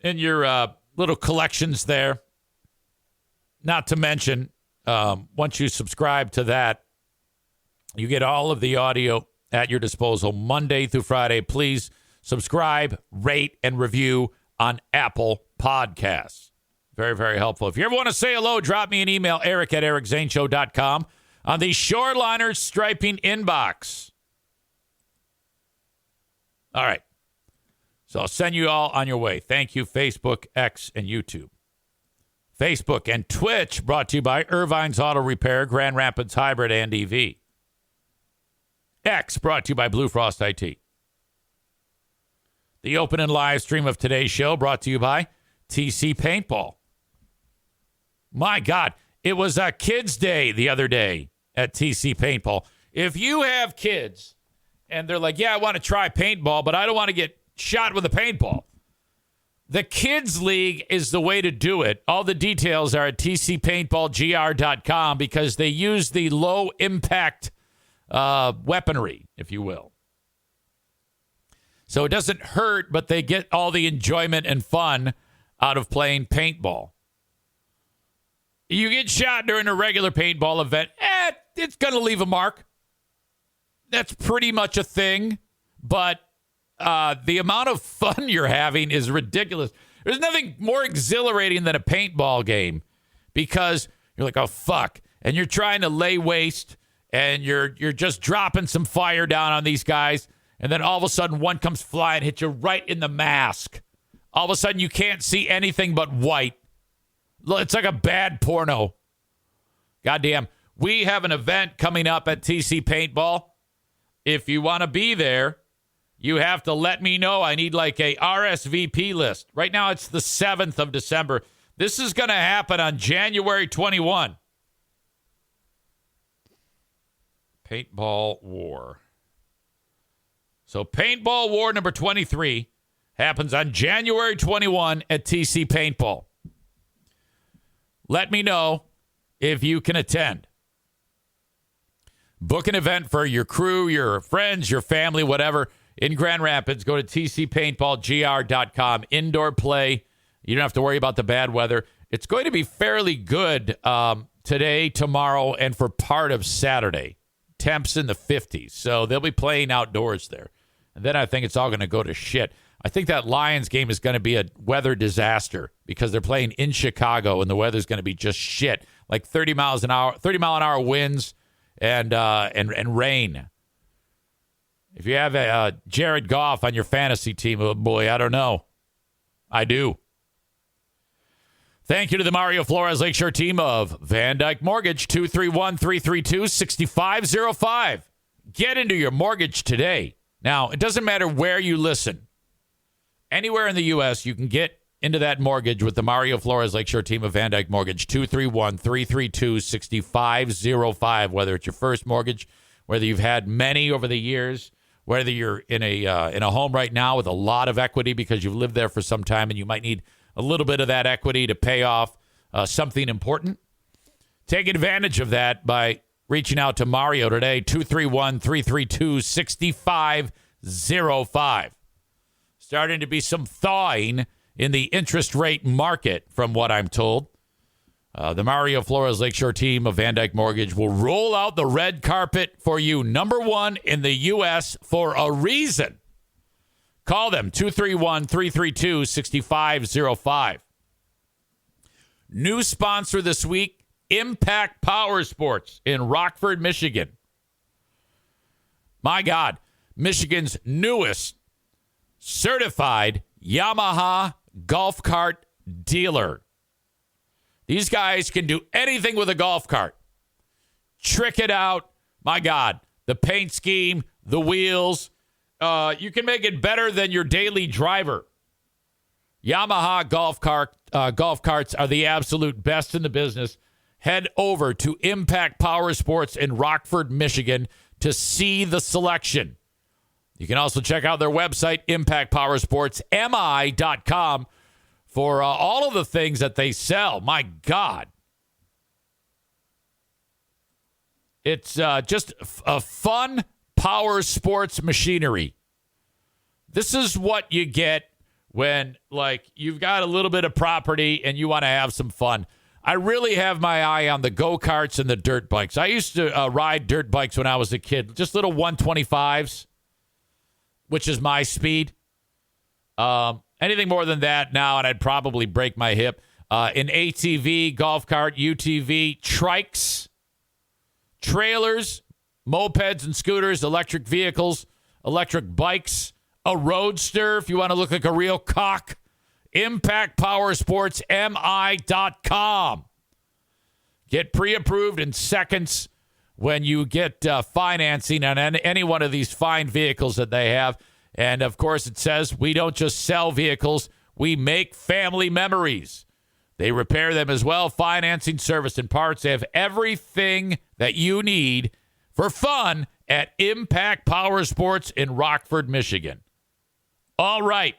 in your little collections there. Not to mention, once you subscribe to that, you get all of the audio at your disposal Monday through Friday. Please subscribe, rate, and review on Apple Podcasts. Very, very helpful. If you ever want to say hello, drop me an email, eric@ericzaneshow.com, on the Shoreliner Striping inbox. All right. So I'll send you all on your way. Thank you, Facebook, X, and YouTube. Facebook and Twitch brought to you by Irvine's Auto Repair, Grand Rapids Hybrid and EV. X brought to you by Blue Frost IT. The open and live stream of today's show brought to you by TC Paintball. My God, it was a kids' day the other day at TC Paintball. If you have kids and they're like, yeah, I want to try paintball, but I don't want to get shot with a paintball, the Kids League is the way to do it. All the details are at tcpaintballgr.com because they use the low-impact weaponry, if you will. So it doesn't hurt, but they get all the enjoyment and fun out of playing paintball. You get shot during a regular paintball event, it's going to leave a mark. That's pretty much a thing, but the amount of fun you're having is ridiculous. There's nothing more exhilarating than a paintball game because you're like, oh, fuck. And you're trying to lay waste and you're just dropping some fire down on these guys. And then all of a sudden one comes flying, hits you right in the mask. All of a sudden you can't see anything but white. It's like a bad porno. Goddamn. We have an event coming up at TC Paintball. If you want to be there, you have to let me know. I need like a RSVP list. Right now, it's the 7th of December. This is going to happen on January 21. Paintball War. So Paintball War number 23 happens on January 21 at TC Paintball. Let me know if you can attend. Book an event for your crew, your friends, your family, whatever. In Grand Rapids, go to tcpaintballgr.com. Indoor play. You don't have to worry about the bad weather. It's going to be fairly good today, tomorrow, and for part of Saturday. Temps in the 50s. So they'll be playing outdoors there. And then I think it's all going to go to shit. I think that Lions game is going to be a weather disaster because they're playing in Chicago and the weather's going to be just shit. Like 30 mile an hour winds and rain. If you have Jared Goff on your fantasy team, oh boy, I don't know. I do. Thank you to the Mario Flores Lakeshore team of Van Dyke Mortgage, 231-332-6505. Get into your mortgage today. Now, it doesn't matter where you listen. Anywhere in the U.S., you can get into that mortgage with the Mario Flores Lakeshore team of Van Dyke Mortgage, 231-332-6505. Whether it's your first mortgage, whether you've had many over the years, whether you're in a home right now with a lot of equity because you've lived there for some time and you might need a little bit of that equity to pay off something important. Take advantage of that by reaching out to Mario today, 231-332-6505. Starting to be some thawing in the interest rate market, from what I'm told. The Mario Flores Lakeshore team of Van Dyke Mortgage will roll out the red carpet for you. Number one in the U.S. for a reason. Call them, 231-332-6505. New sponsor this week, Impact Power Sports in Rockford, Michigan. My God, Michigan's newest certified Yamaha golf cart dealer. These guys can do anything with a golf cart. Trick it out. My God, the paint scheme, the wheels. You can make it better than your daily driver. Yamaha golf carts are the absolute best in the business. Head over to Impact Power Sports in Rockford, Michigan to see the selection. You can also check out their website, impactpowersportsmi.com, for all of the things that they sell. My God. It's just a fun power sports machinery. This is what you get when, like, you've got a little bit of property and you want to have some fun. I really have my eye on the go-karts and the dirt bikes. I used to ride dirt bikes when I was a kid, just little 125s, which is my speed. Anything more than that now, and I'd probably break my hip. An ATV, golf cart, UTV, trikes, trailers, mopeds and scooters, electric vehicles, electric bikes, a roadster if you want to look like a real cock. ImpactPowersportsMI.com. Get pre-approved in seconds when you get financing on any one of these fine vehicles that they have. And, of course, it says we don't just sell vehicles, we make family memories. They repair them as well, financing, service, and parts. They have everything that you need for fun at Impact Power Sports in Rockford, Michigan. All right.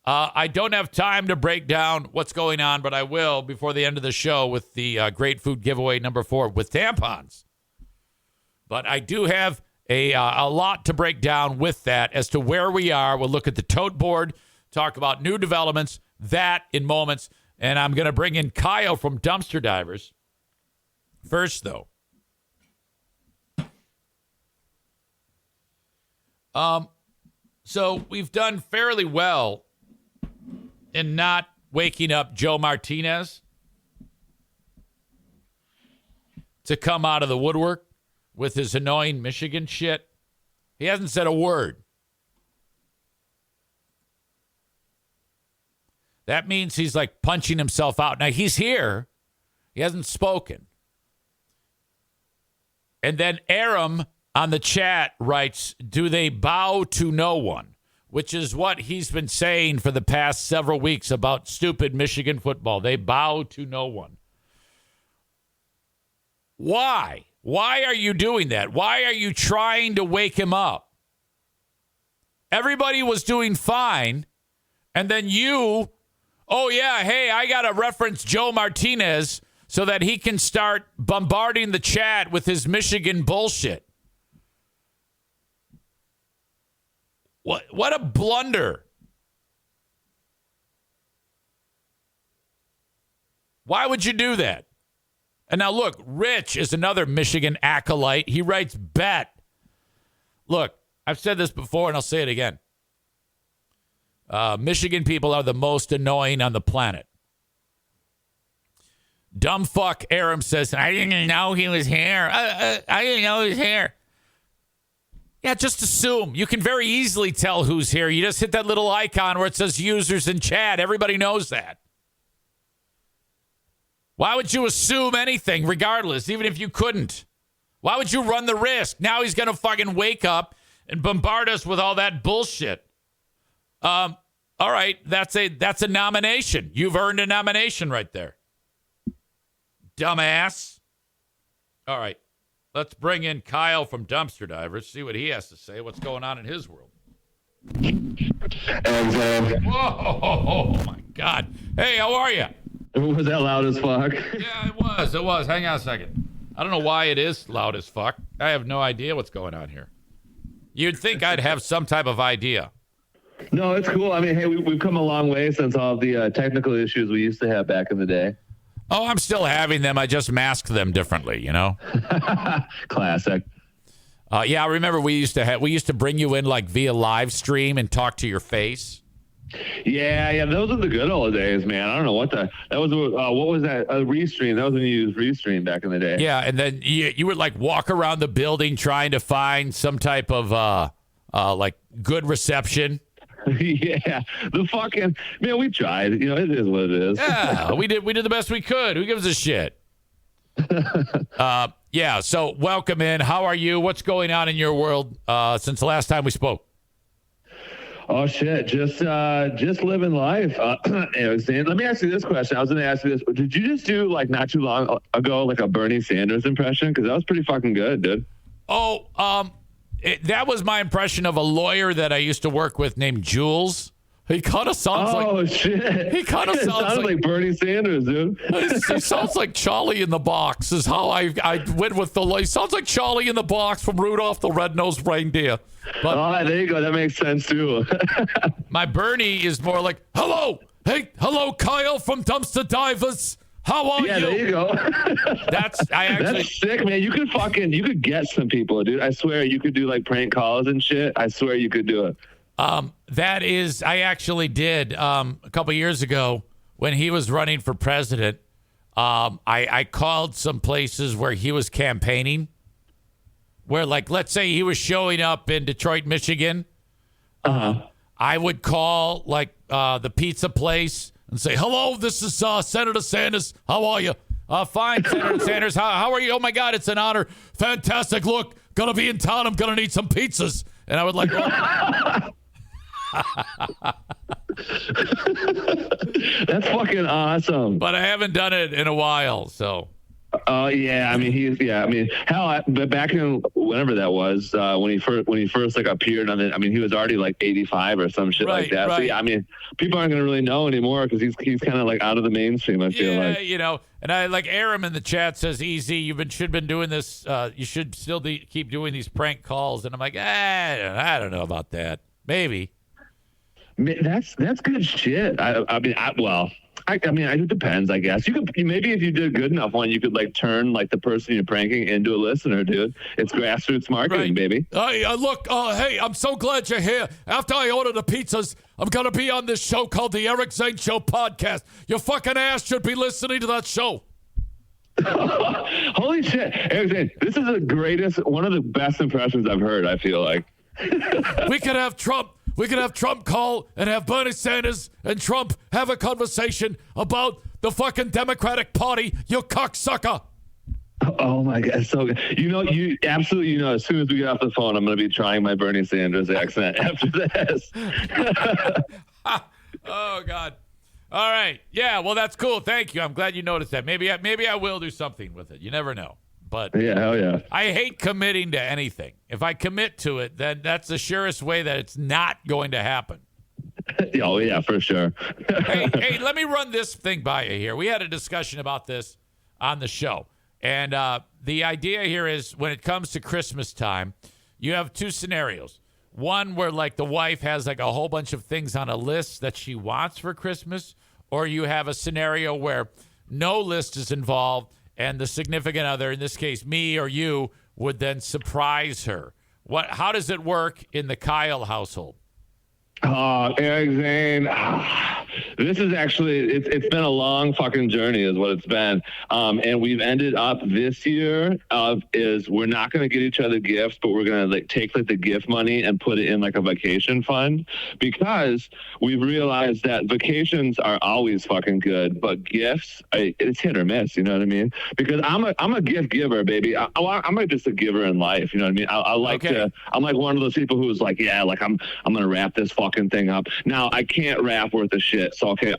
I don't have time to break down what's going on, but I will before the end of the show with the Great Food Giveaway number 4 with tampons. But I do have a lot to break down with that as to where we are. We'll look at the tote board, talk about new developments, that in moments. And I'm going to bring in Kyle from Dumpster Divers. First, though. So we've done fairly well in not waking up Joe Martinez to come out of the woodwork with his annoying Michigan shit. He hasn't said a word. That means he's like punching himself out. Now, he's here. He hasn't spoken. And then Aram on the chat writes, do they bow to no one? Which is what he's been saying for the past several weeks about stupid Michigan football. They bow to no one. Why? Why are you doing that? Why are you trying to wake him up? Everybody was doing fine. And then you, oh, yeah, hey, I got to reference Joe Martinez so that he can start bombarding the chat with his Michigan bullshit. What a blunder. Why would you do that? And now, look, Rich is another Michigan acolyte. He writes, bet. Look, I've said this before, and I'll say it again. Michigan people are the most annoying on the planet. Dumb fuck Aram says, I didn't know he was here. I didn't know he was here. Yeah, just assume. You can very easily tell who's here. You just hit that little icon where it says users in chat. Everybody knows that. Why would you assume anything regardless, even if you couldn't? Why would you run the risk? Now he's going to fucking wake up and bombard us with all that bullshit. All right, that's a nomination. You've earned a nomination right there. Dumbass. All right. Let's bring in Kyle from Dumpster Divers, see what he has to say, what's going on in his world. Whoa, oh my God. Hey, how are you?
Was that loud as fuck?
Yeah, it was. Hang on a second. I don't know why it is loud as fuck. I have no idea what's going on here. You'd think I'd have some type of idea.
No, it's cool. I mean, hey, we've come a long way since all the technical issues we used to have back in the day.
Oh, I'm still having them. I just mask them differently, you know?
Classic.
Yeah, I remember we used to bring you in like via live stream and talk to your face.
Yeah, those are the good old days, man. I don't know what was that? A Restream. That was when you used Restream back in the day.
Yeah, and then you would like walk around the building trying to find some type of like good reception.
Yeah, the fucking man. We tried. You know, it is what it is.
Yeah, we did the best we could. Who gives a shit? Yeah. So welcome in. How are you? What's going on in your world since the last time we spoke?
Oh shit, just living life. Zane, let me ask you this question. I was going to ask you this. Did you just do like not too long ago like a Bernie Sanders impression? Because that was pretty fucking good, dude.
Oh, that was my impression of a lawyer that I used to work with named Jules. He kind of sounds like...
Oh, shit.
He kind of sounds
like Bernie Sanders, dude.
He sounds like Charlie in the Box is how I went with the... He sounds like Charlie in the Box from Rudolph the Red-Nosed Reindeer. But
there you go. That makes sense, too.
My Bernie is more like, hello. Hey, hello, Kyle from Dumpster Divers. How are you?
Yeah, there you go.
That's
sick, man. You could get some people, dude. I swear you could do like prank calls and shit. I swear you could do it.
I actually did a couple years ago when he was running for president. I called some places where he was campaigning, where like, let's say he was showing up in Detroit, Michigan. I would call like the pizza place and say, hello, this is Senator Sanders. How are you? Fine, Senator Sanders. How are you? Oh my God, it's an honor. Fantastic. Look, gonna be in town. I'm gonna need some pizzas. And I would like,
that's fucking awesome.
But I haven't done it in a while, so.
Yeah. I mean, hell, but back in whenever that was, when he first like appeared on it, I mean, he was already like 85 or some shit like that. Right. So yeah, I mean, people aren't gonna really know anymore because he's kind of like out of the mainstream. I feel like,
you know. And I like Aram in the chat says, "Easy, should been doing this. You should still keep doing these prank calls." And I'm like, I don't know about that. Maybe.
That's good shit. It depends, I guess. You could maybe if you did a good enough one, you could like turn like the person you're pranking into a listener, dude. It's grassroots marketing, baby.
Look, hey, I'm so glad you're here. After I order the pizzas, I'm gonna be on this show called the Eric Zane Show podcast. Your fucking ass should be listening to that show.
Holy shit, Eric Zane, this is one of the best impressions I've heard. I feel like
we could have Trump. We could have Trump call and have Bernie Sanders and Trump have a conversation about the fucking Democratic Party, you cocksucker.
Oh, my God. So, you absolutely, as soon as we get off the phone, I'm going to be trying my Bernie Sanders accent after this.
Oh, God. All right. Yeah, well, that's cool. Thank you. I'm glad you noticed that. Maybe I will do something with it. You never know. But
yeah, hell yeah.
I hate committing to anything. If I commit to it, then that's the surest way that it's not going to happen.
Oh, yeah, for sure.
hey, let me run this thing by you here. We had a discussion about this on the show. And the idea here is when it comes to Christmas time, you have two scenarios. One where like the wife has like a whole bunch of things on a list that she wants for Christmas, or you have a scenario where no list is involved and the significant other, in this case, me or you, would then surprise her. How does it work in the Kyle household?
Eric Zane, this is actually, it's been a long fucking journey is what it's been. And we've ended up this year is we're not going to get each other gifts, but we're going to like take like the gift money and put it in like a vacation fund because we've realized that vacations are always fucking good, but gifts, it's hit or miss. You know what I mean? Because I'm a gift giver, baby. I'm just a giver in life. You know what I mean? I like to, I'm like one of those people who's like, yeah, like I'm going to wrap this fucking thing up. Now I can't wrap worth of shit. So, okay,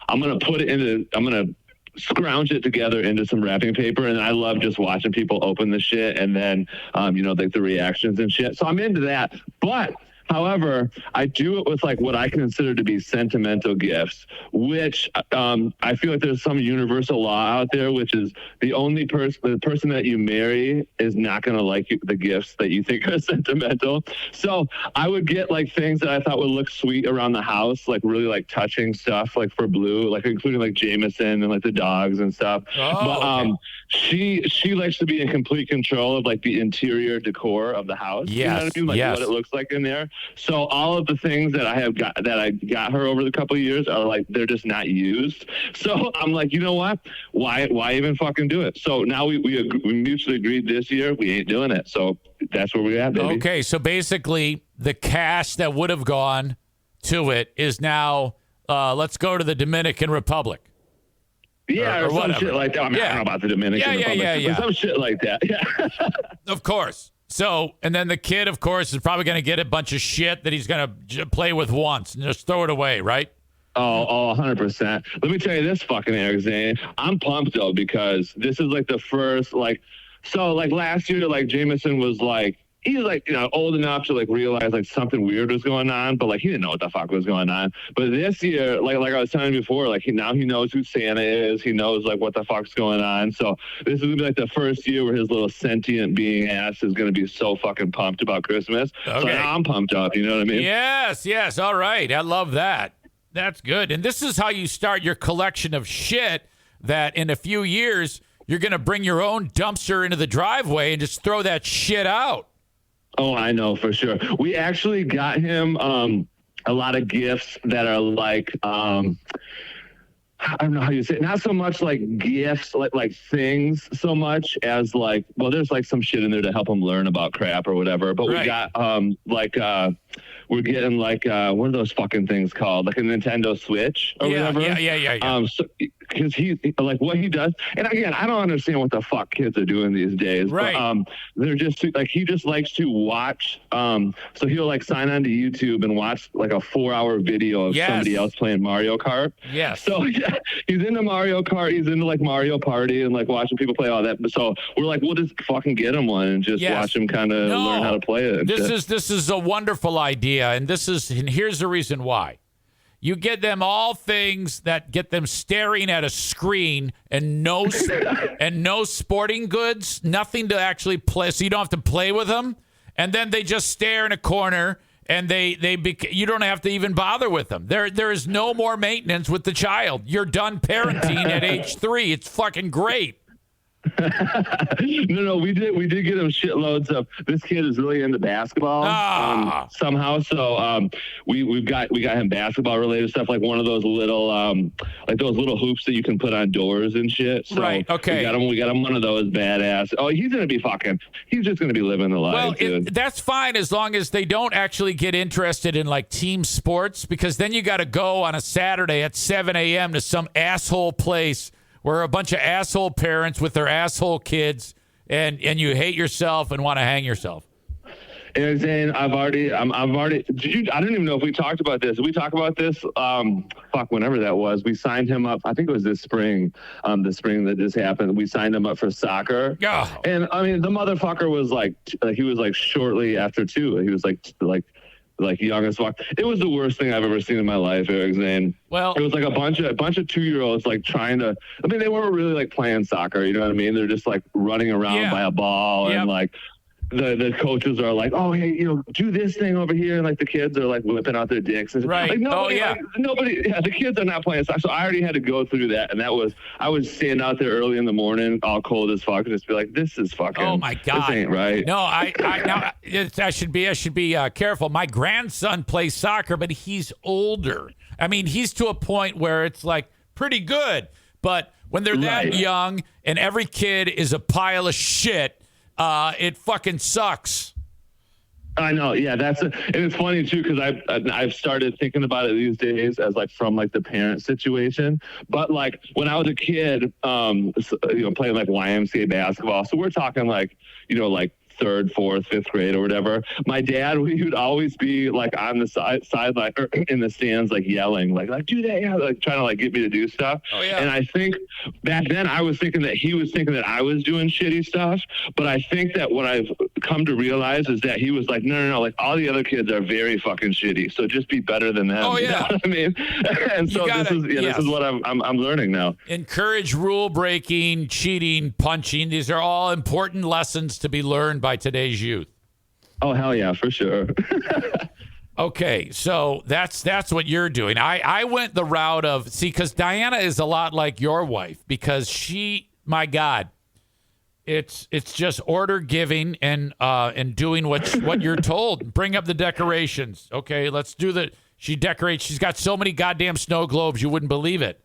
I'm going to scrounge it together into some wrapping paper. And I love just watching people open the shit and then, like the reactions and shit. So I'm into that. But However, I do it with like what I consider to be sentimental gifts, which I feel like there's some universal law out there, which is the person that you marry is not going to like the gifts that you think are sentimental. So I would get like things that I thought would look sweet around the house, like really like touching stuff, like for Blue, like including like Jameson and like the dogs and stuff. But she likes to be in complete control of like the interior decor of the house.
Yes,
you know what I mean? Like what it looks like in there. So all of the things that I got her over the couple of years are like, they're just not used. So I'm like, you know what? Why even fucking do it? So now we mutually agreed this year we ain't doing it. So that's where we're at, baby.
Okay, so basically the cash that would have gone to it is now let's go to the Dominican Republic.
Yeah, or some
whatever.
shit like that. I mean, I don't know about the Dominican Republic, but some shit like that. Yeah.
Of course. So, and then the kid, of course, is probably going to get a bunch of shit that he's going to play with once and just throw it away, right?
Oh, 100%. Let me tell you this fucking Eric Zane. I'm pumped, though, because this is like the first, like, so like last year, like Jameson was like, he was like, you know, old enough to like realize like something weird was going on, but like he didn't know what the fuck was going on. But this year, like I was telling you before, like now he knows who Santa is. He knows like what the fuck's going on. So this is gonna be like the first year where his little sentient being ass is gonna be so fucking pumped about Christmas. Okay. So now I'm pumped up. You know what I mean?
Yes. All right. I love that. That's good. And this is how you start your collection of shit that in a few years you're gonna bring your own dumpster into the driveway and just throw that shit out.
Oh, I know for sure. We actually got him a lot of gifts that are like I don't know how you say it. Not so much like gifts, like things so much as like, well, there's like some shit in there to help him learn about crap or whatever. But we got we're getting like what are those fucking things called? Like a Nintendo Switch or whatever.
Yeah.
So, because he like what he does, and again, I don't understand what the fuck kids are doing these days.
Right.
But, they're just like he just likes to watch. So he'll like sign on to YouTube and watch like a 4-hour video of somebody else playing Mario Kart.
Yes.
So yeah, he's into Mario Kart. He's into like Mario Party and like watching people play all that. So we're like, we'll just fucking get him one and just watch him kind of learn how to play it.
This is a wonderful idea, and here's the reason why. You get them all things that get them staring at a screen and no sporting goods, nothing to actually play, so you don't have to play with them. And then they just stare in a corner, and you don't have to even bother with them. There is no more maintenance with the child. You're done parenting at age 3. It's fucking great.
No, we did get him shitloads of. This kid is really into basketball somehow. So we got him basketball related stuff, like one of those little like those little hoops that you can put on doors and shit. So
right. Okay.
We got him one of those badass. Oh, he's gonna be fucking. He's just gonna be living the life.
Well, that's fine as long as they don't actually get interested in like team sports, because then you got to go on a Saturday at 7 a.m. to some asshole place where a bunch of asshole parents with their asshole kids, and you hate yourself and want to hang yourself.
And Zane, I've already. I don't even know if we talked about this. Did we talk about this? Whenever that was, we signed him up. I think it was this spring. The spring that just happened, we signed him up for soccer.
Oh.
And I mean, the motherfucker was like, he was like shortly after 2. He was like young as fuck. It was the worst thing I've ever seen in my life, Eric Zane. Well, it was like a bunch of 2-year-olds like trying to. I mean, they weren't really like playing soccer. You know what I mean? They're just like running around by a ball and like. The coaches are like, oh, hey, do this thing over here. And like the kids are like whipping out their dicks. And,
right.
Like, nobody, the kids are not playing soccer. So I already had to go through that. And I would stand out there early in the morning, all cold as fuck, and just be like, this is fucking,
oh my God.
This ain't right.
No, I should be careful. My grandson plays soccer, but he's older. I mean, he's to a point where it's like pretty good. But when they're that young and every kid is a pile of shit, it fucking sucks.
I know. Yeah, and it's funny too, because I've started thinking about it these days as like from like the parent situation. But like when I was a kid, playing like YMCA basketball, so we're talking like like third, fourth, fifth grade or whatever, my dad, he would always be like on the sideline or in the stands, like yelling, like do that, yeah, like trying to like get me to do stuff.
Oh, yeah.
And I think back then I was thinking that he was thinking that I was doing shitty stuff. But I think that what I've come to realize is that he was like, no, like all the other kids are very fucking shitty. So just be better than them.
Oh, yeah.
You know what I mean? And so this is what I'm learning now.
Encourage rule breaking, cheating, punching. These are all important lessons to be learned by today's youth.
Oh, hell yeah, for sure.
Okay, so that's what you're doing. I went the route of, because Diana is a lot like your wife, because she, my God, it's just order giving and doing what you're told. Bring up the decorations. Okay, let's do the. She decorates. She's got so many goddamn snow globes you wouldn't believe it.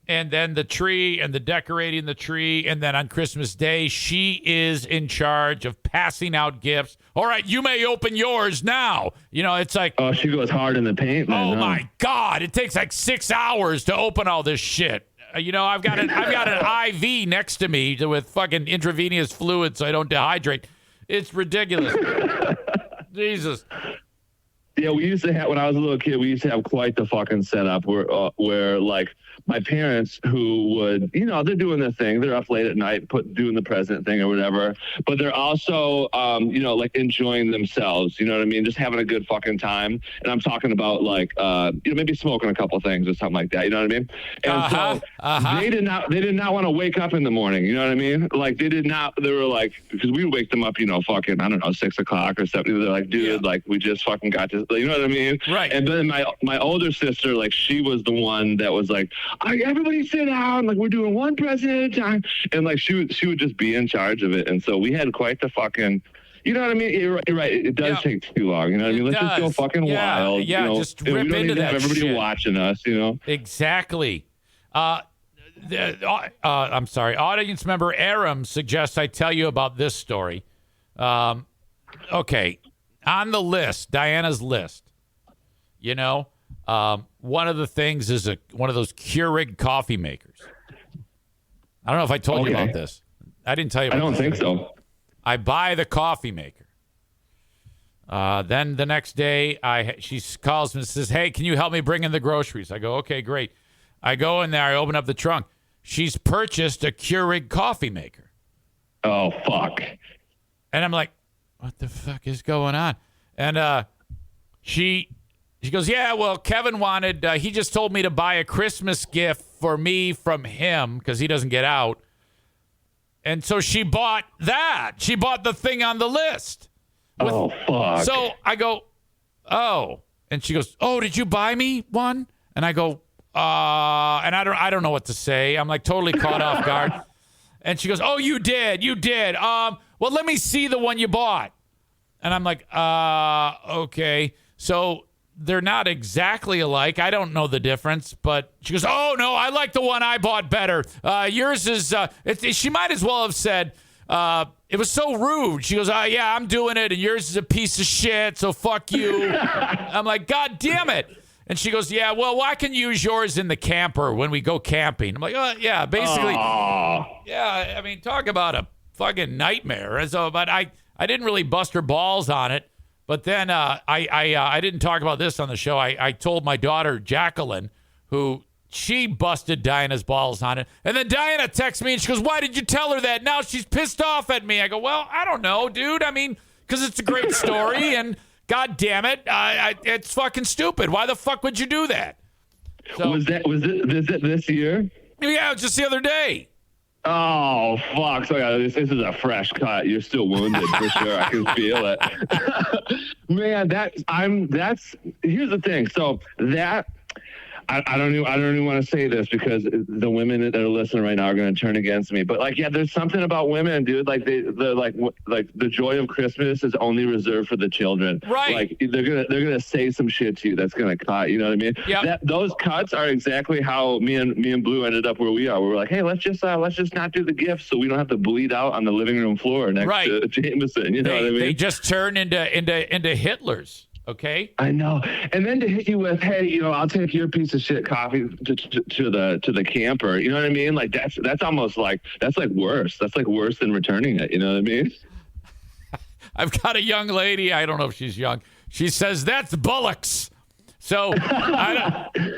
And then the tree and the decorating the tree, and then on Christmas Day she is in charge of passing out gifts. All right, you may open yours now. You know, it's like,
oh, she goes hard in the paint. Man,
my God, it takes like 6 hours to open all this shit. You know, I've got an IV next to me with fucking intravenous fluid so I don't dehydrate. It's ridiculous. Jesus.
Yeah, we used to have, when I was a little kid, we used to have quite the fucking setup where like my parents who would, you know, they're doing their thing. They're up late at night, doing the present thing or whatever. But they're also, you know, like enjoying themselves. You know what I mean? Just having a good fucking time. And I'm talking about like, you know, maybe smoking a couple things or something like that. You know what I mean? And they did not want to wake up in the morning. You know what I mean? Like they were like, because we would wake them up, you know, fucking, I don't know, 6 o'clock or something. They're like, dude, like we just fucking got to, you know what I mean?
Right.
And then my older sister, like she was the one that was like, everybody sit down, like we're doing one present at a time, and like she would just be in charge of it. And so we had quite the fucking, you know what I mean? You're right. It does take too long. You know what I mean? Let's just go fucking wild.
Yeah,
you know?
just rip
we don't
into
need to
that
have everybody
shit.
watching us. You know?
Exactly. I'm sorry. Audience member Aram suggests I tell you about this story. Okay, on the list, Diana's list. You know. One of the things is one of those Keurig coffee makers. I don't know if I told you about this. I didn't tell you about this.
I don't think so.
I buy the coffee maker. Then the next day, she calls me and says, hey, can you help me bring in the groceries? I go, okay, great. I go in there. I open up the trunk. She's purchased a Keurig coffee maker.
Oh, fuck.
And I'm like, what the fuck is going on? And she goes, yeah, well, Kevin wanted, he just told me to buy a Christmas gift for me from him because he doesn't get out. And so she bought that. She bought the thing on the list.
Oh, fuck.
So I go, oh. And she goes, oh, did you buy me one? And I go, and I don't know what to say. I'm like totally caught off guard. And she goes, oh, you did. Well, let me see the one you bought. And I'm like, okay. So they're not exactly alike. I don't know the difference, but she goes, oh, no, I like the one I bought better. Yours is, she might as well have said, it was so rude. She goes, yeah, I'm doing it, and yours is a piece of shit, so fuck you. I'm like, God damn it. And she goes, yeah, well, I can use yours in the camper when we go camping. I'm like, oh, yeah, basically. Yeah, I mean, talk about a fucking nightmare. And so, but I didn't really bust her balls on it. But then I didn't talk about this on the show. I told my daughter, Jacqueline, who she busted Diana's balls on it. And then Diana texts me and she goes, why did you tell her that? Now she's pissed off at me. I go, well, I don't know, dude. I mean, because it's a great story and God damn it, it's fucking stupid. Why the fuck would you do that? So,
was it this year?
Yeah, just the other day.
Oh, fuck. So yeah, this is a fresh cut. You're still wounded for sure. I can feel it. Man, here's the thing. So that, I don't even want to say this because the women that are listening right now are going to turn against me. But like, yeah, there's something about women, dude. Like they're like the joy of Christmas is only reserved for the children.
Right.
Like they're gonna say some shit to you that's gonna cut. You know what I mean?
Yeah.
Those cuts are exactly how me and Blue ended up where we are. We were like, hey, let's just not do the gifts so we don't have to bleed out on the living room floor next to Jameson. You know what I mean?
They just turn into Hitlers. Okay.
I know. And then to hit you with, hey, I'll take your piece of shit coffee to the camper. You know what I mean? Like that's almost like that's like worse. That's like worse than returning it. You know what I mean?
I've got a young lady. I don't know if she's young. She says that's bullocks. So,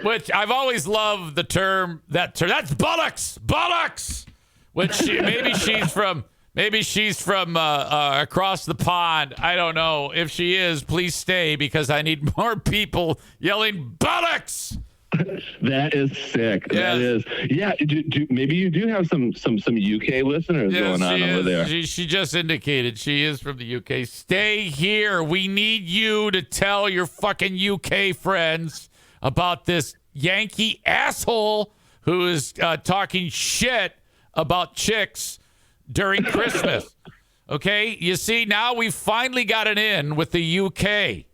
which I've always loved the term. That's bullocks. Bullocks. Which maybe she's from across the pond. I don't know. If she is, please stay because I need more people yelling bullocks.
That is sick.
Yes.
That is. Yeah. Maybe you do have some UK listeners going on over there.
She just indicated she is from the UK. Stay here. We need you to tell your fucking UK friends about this Yankee asshole who is talking shit about chicks during Christmas. Okay? You see, now we've finally got it in with the UK.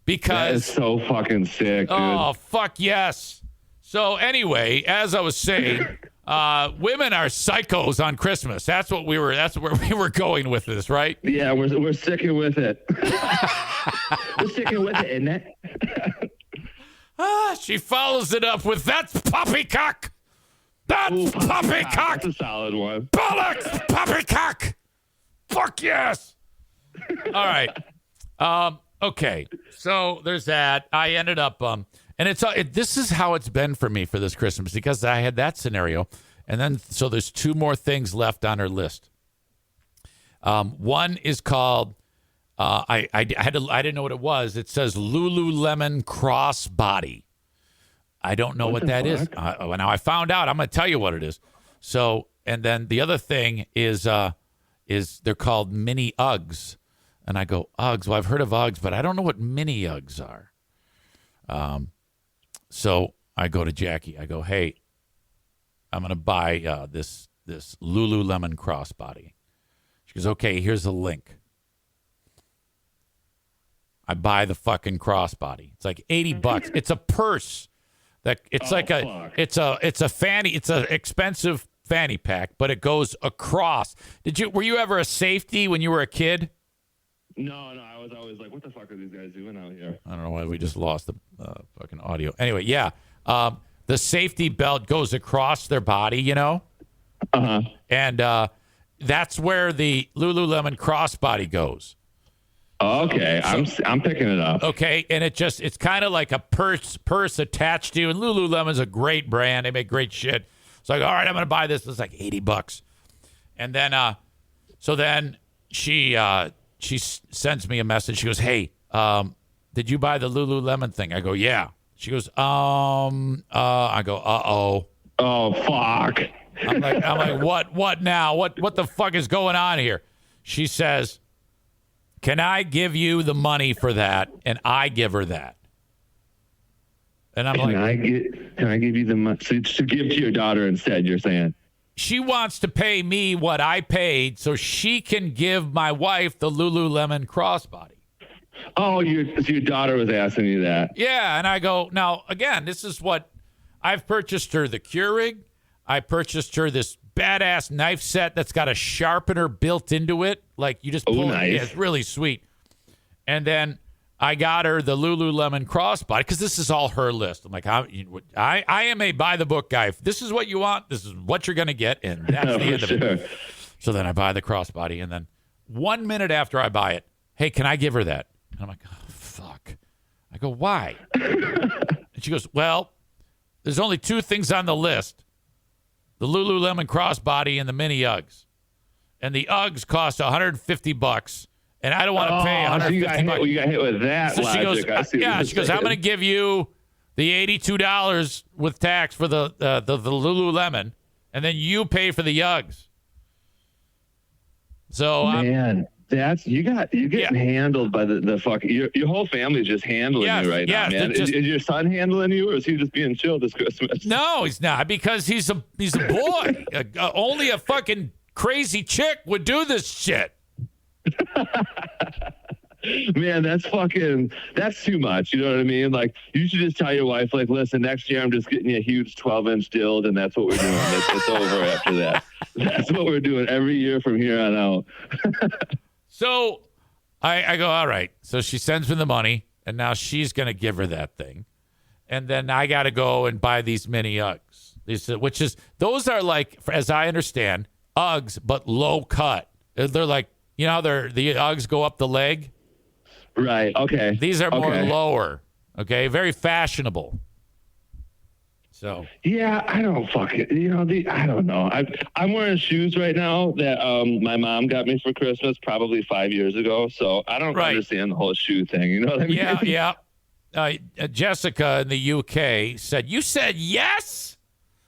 Because
that is so fucking sick, dude.
Oh, fuck yes. So anyway, as I was saying, women are psychos on Christmas. That's where we were going with this, right?
Yeah, we're sticking with it. We're sticking with it, isn't it?
She follows it up with that's poppycock. That's poppycock.
That's a solid one.
Bollocks, poppycock. Fuck yes. All right. Okay, so there's that. I ended up, and this is how it's been for me for this Christmas because I had that scenario, and then so there's two more things left on our list. One is called, I didn't know what it was. It says Lululemon crossbody. I don't know what that is. Now I found out. I'm going to tell you what it is. So, and then the other thing is they're called mini Uggs. And I go, Uggs. Well, I've heard of Uggs, but I don't know what mini Uggs are. So I go to Jackie. I go, hey, I'm going to buy this Lululemon crossbody. She goes, okay, here's a link. I buy the fucking crossbody. It's like $80. It's a purse. It's a fanny. It's an expensive fanny pack, but it goes across. Were you ever a safety when you were a kid?
No, I was always like, what the fuck are these guys doing out here?
I don't know why we just lost the fucking audio. Anyway, yeah. The safety belt goes across their body, you know?
Uh-huh.
And that's where the Lululemon crossbody goes.
Okay, I'm picking it up.
Okay, and it's kind of like a purse attached to you. And Lululemon's a great brand. They make great shit. So I go, all right, I'm going to buy this. It's like $80. And then, so then she sends me a message. She goes, hey, did you buy the Lululemon thing? I go, yeah. She goes, I go, uh-oh.
Oh, fuck.
I'm like, what now? What the fuck is going on here? She says, can I give you the money for that? And I give her that. And I'm
can I give you the money to give to your daughter instead, you're saying?
She wants to pay me what I paid so she can give my wife the Lululemon crossbody.
Oh, your daughter was asking you that.
Yeah, and I go, now, again, this is what I've purchased her the Keurig. I purchased her this badass knife set that's got a sharpener built into it. Like you just pull it.
Nice.
Yeah, it's really sweet. And then I got her the Lululemon crossbody because this is all her list. I'm like, I am a by the book guy. If this is what you want, this is what you're going to get, and that's the end of it. So then I buy the crossbody, and then 1 minute after I buy it, hey, can I give her that? And I'm like, oh, fuck. I go, why? And she goes, well, there's only two things on the list. The Lululemon crossbody and the mini Uggs. And the Uggs cost $150, and I don't want to pay $150.
So you got hit with that
so
logic.
She goes, I'm going to give you the $82 with tax for the Lululemon, and then you pay for the Uggs. So
man, you're getting handled by the fucking your whole family's just handling you right now, man. Is your son handling you, or is he just being chill this Christmas?
No, he's not, because he's a boy. Only a fucking crazy chick would do this shit.
Man, that's too much. You know what I mean? Like, you should just tell your wife, like, listen, next year I'm just getting you a huge 12-inch dildo, and that's what we're doing. It's over after that. That's what we're doing every year from here on out.
So I go, all right. So she sends me the money, and now she's going to give her that thing. And then I got to go and buy these mini Uggs. Those are like, as I understand, Uggs, but low cut. They're like, you know how the Uggs go up the leg?
Right. Okay.
These are more lower. Okay. Very fashionable. So
yeah, I don't I don't know. I'm wearing shoes right now that my mom got me for Christmas probably 5 years ago. So I don't understand the whole shoe thing. You know what I mean?
Yeah. Jessica in the UK said, "You said yes?"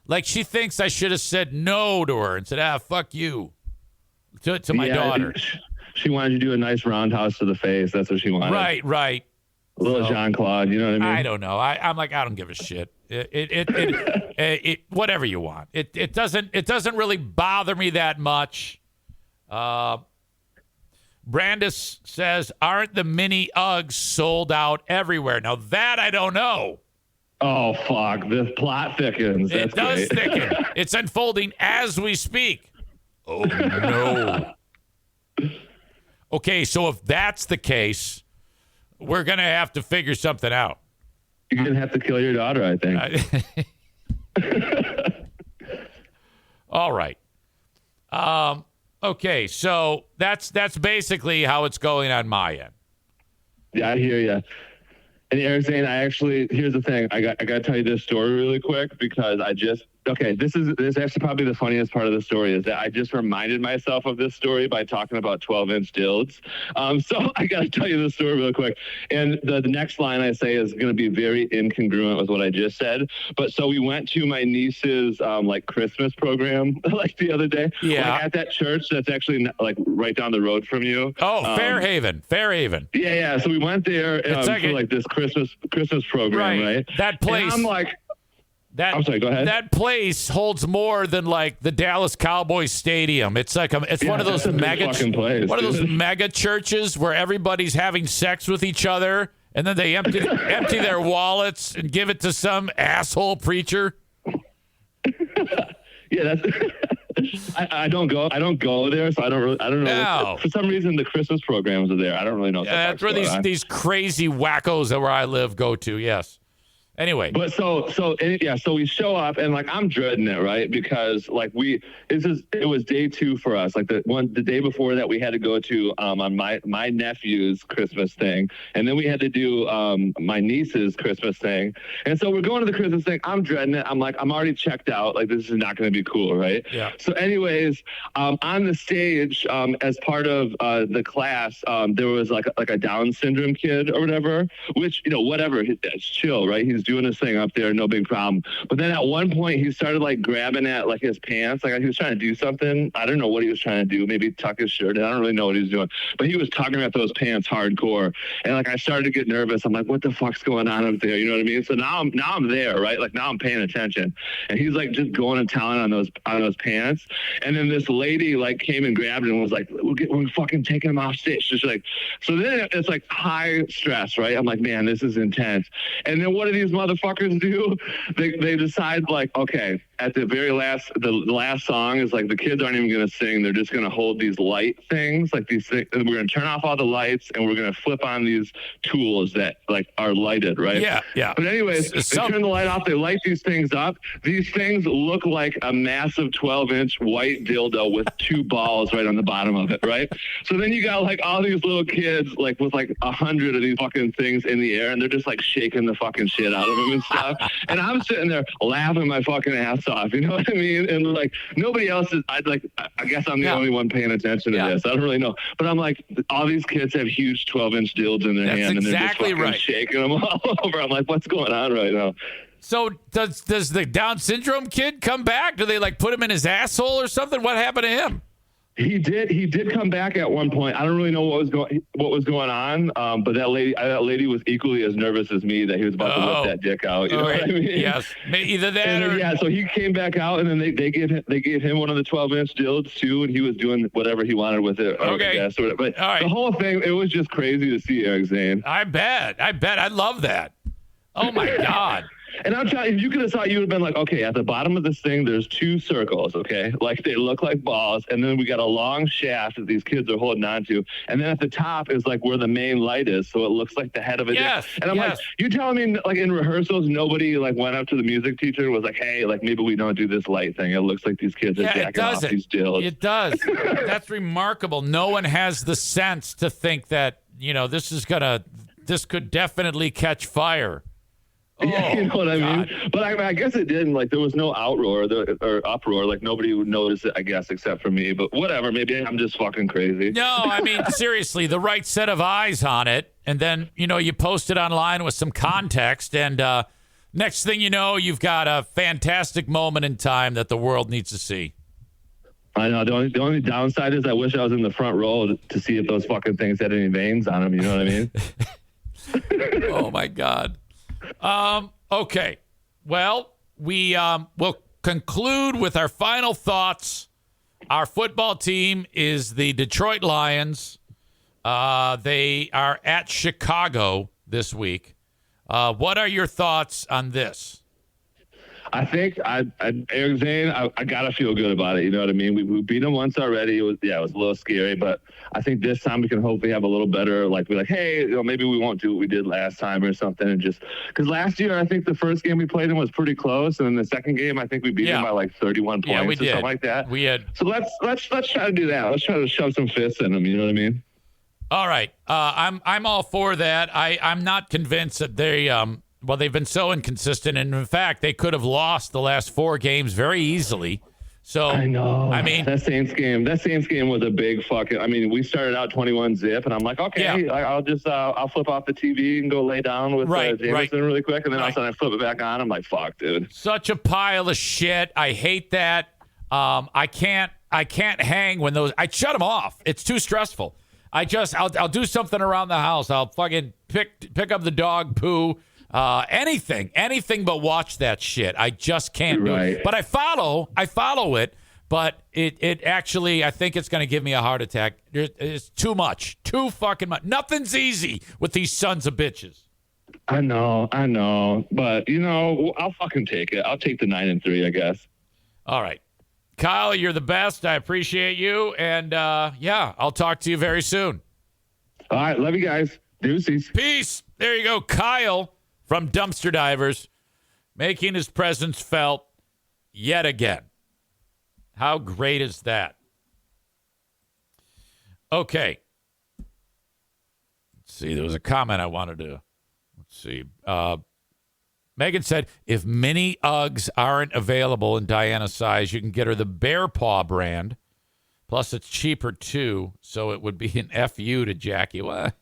Like she thinks I should have said no to her and said, fuck you to my daughter.
She wanted you to do a nice roundhouse to the face. That's what she wanted.
Right.
A little Jean-Claude, you know what I mean?
I don't know. I'm like, I don't give a shit. It whatever you want. It doesn't really bother me that much. Brandis says, aren't the mini Uggs sold out everywhere? Now that I don't know.
Oh fuck! The plot thickens.
It does thicken. It's unfolding as we speak. Oh no. Okay, so if that's the case, we're gonna have to figure something out.
You're gonna have to kill your daughter, I think.
All right. Okay, so that's basically how it's going on my end.
Yeah, I hear you. And Eric Zane, here's the thing. I got to tell you this story really quick because this is actually probably the funniest part of the story is that I just reminded myself of this story by talking about 12-inch dilds. So I got to tell you this story real quick. And the next line I say is going to be very incongruent with what I just said. But so we went to my niece's like Christmas program like the other day.
Yeah.
Like, at that church that's actually like right down the road from you.
Oh, Fairhaven.
Yeah. So we went there for like this Christmas program, right?
That place.
And I'm like, I'm sorry, go ahead.
That place holds more than like the Dallas Cowboys Stadium. It's like one of those mega churches where everybody's having sex with each other and then they empty their wallets and give it to some asshole preacher.
Yeah, that's I don't go there, so I don't know.
No.
For some reason the Christmas programs are there. I don't really know.
That's where these crazy wackos where I live go to, yes. Anyway,
but so we show up and like I'm dreading it, right? Because like it was day 2 for us. Like the day before that we had to go to on my nephew's Christmas thing, and then we had to do my niece's Christmas thing. And so we're going to the Christmas thing. I'm dreading it. I'm like I'm already checked out. Like this is not going to be cool, right?
Yeah.
So anyways, on the stage as part of the class, there was like a Down syndrome kid or whatever. Which whatever, it's chill, right? He's doing his thing up there, no big problem. But then at one point he started like grabbing at like his pants, like he was trying to do something. I don't know what he was trying to do, maybe tuck his shirt in. I don't really know what he was doing, but he was tugging at those pants hardcore. And like I started to get nervous. I'm like, what the fuck's going on up there? You know what I mean? So now I'm there, right? Like now I'm paying attention. And he's like just going to town on those pants. And then this lady like came and grabbed him and was like, we're fucking taking him off stage. Just like, so then it's like high stress, right? I'm like, man, this is intense. And then what do these motherfuckers do? They decide like, okay, at the very last, the last song is like the kids aren't even going to sing. They're just going to hold these light things, like these things. And we're going to turn off all the lights and we're going to flip on these tools that like are lighted, right?
Yeah.
But anyways, they turn the light off. They light these things up. These things look like a massive 12-inch white dildo with 2 balls right on the bottom of it, right? So then you got like all these little kids like with like 100 of these fucking things in the air and they're just like shaking the fucking shit out of them and stuff. And I'm sitting there laughing my fucking ass off, you know what I mean? And like nobody else is, I guess I'm the only one paying attention to this. I don't really know. But I'm like, all these kids have huge 12-inch dildos in their hand and they're just fucking shaking them all over. I'm like, what's going on right now?
So does the Down syndrome kid come back? Do they like put him in his asshole or something? What happened to him?
He did come back at one point. I don't really know what was going on, but that lady was equally as nervous as me that he was about to whip that dick out. You know what I mean?
Yes, either that or
yeah. So he came back out, and then they gave him one of the 12-inch dildos too, and he was doing whatever he wanted with it.
Okay,
but the whole thing, it was just crazy to see Eric Zane.
I bet. I love that. Oh my God.
And I'm telling you, you could have thought you would have been like, okay, at the bottom of this thing, there's 2 circles, okay? Like they look like balls. And then we got a long shaft that these kids are holding on to. And then at the top is like where the main light is. So it looks like the head of a dick. And I'm like, you telling me like in rehearsals, nobody like went up to the music teacher and was like, hey, like maybe we don't do this light thing. It looks like these kids are jacking off these dills.
It does. That's remarkable. No one has the sense to think that, this could definitely catch fire.
Yeah, you know what I mean? But I guess it didn't. Like, there was no outroar or uproar. Like, nobody would notice it, I guess, except for me. But whatever. Maybe I'm just fucking crazy.
No, I mean, seriously, the right set of eyes on it. And then, you post it online with some context. And next thing you know, you've got a fantastic moment in time that the world needs to see.
I know. The only downside is I wish I was in the front row to see if those fucking things had any veins on them. You know what I mean?
Oh, my God. Okay. Well, we will conclude with our final thoughts. Our football team is the Detroit Lions. They are at Chicago this week. What are your thoughts on this?
I think Eric Zane, I gotta feel good about it. You know what I mean? We beat them once already. It was a little scary, but I think this time we can hopefully have a little better. Like we're like, hey, maybe we won't do what we did last time or something, and just because last year I think the first game we played them was pretty close, and then the second game I think we beat them by like 31 points or something like that.
We had.
So let's try to do that. Let's try to shove some fists in them. You know what I mean?
All right. I'm all for that. I'm not convinced that they've been so inconsistent, and in fact, they could have lost the last 4 games very easily. So
I know.
I mean,
that Saints game was a big fucking. I mean, we started out 21-0, and I'm like, okay, I'll just I'll flip off the TV and go lay down with Jameson really quick, and then all of a sudden I flip it back on. I'm like, fuck, dude.
Such a pile of shit. I hate that. I can't hang when those. I shut them off. It's too stressful. I'll do something around the house. I'll fucking pick up the dog poo. Anything but watch that shit. I just can't do it. But I follow it, but it actually, I think it's going to give me a heart attack. It's too much. Too fucking much. Nothing's easy with these sons of bitches.
I know. But, I'll fucking take it. I'll take the 9-3, I guess.
All right. Kyle, you're the best. I appreciate you. And, I'll talk to you very soon.
All right. Love you guys. Deuces.
Peace. There you go. Kyle from Dumpster Divers, making his presence felt yet again. How great is that? Okay. Let's see. There was a comment I wanted to. Let's see. Megan said, if mini Uggs aren't available in Diana's size, you can get her the Bear Paw brand. Plus, it's cheaper, too, so it would be an FU to Jackie. Well,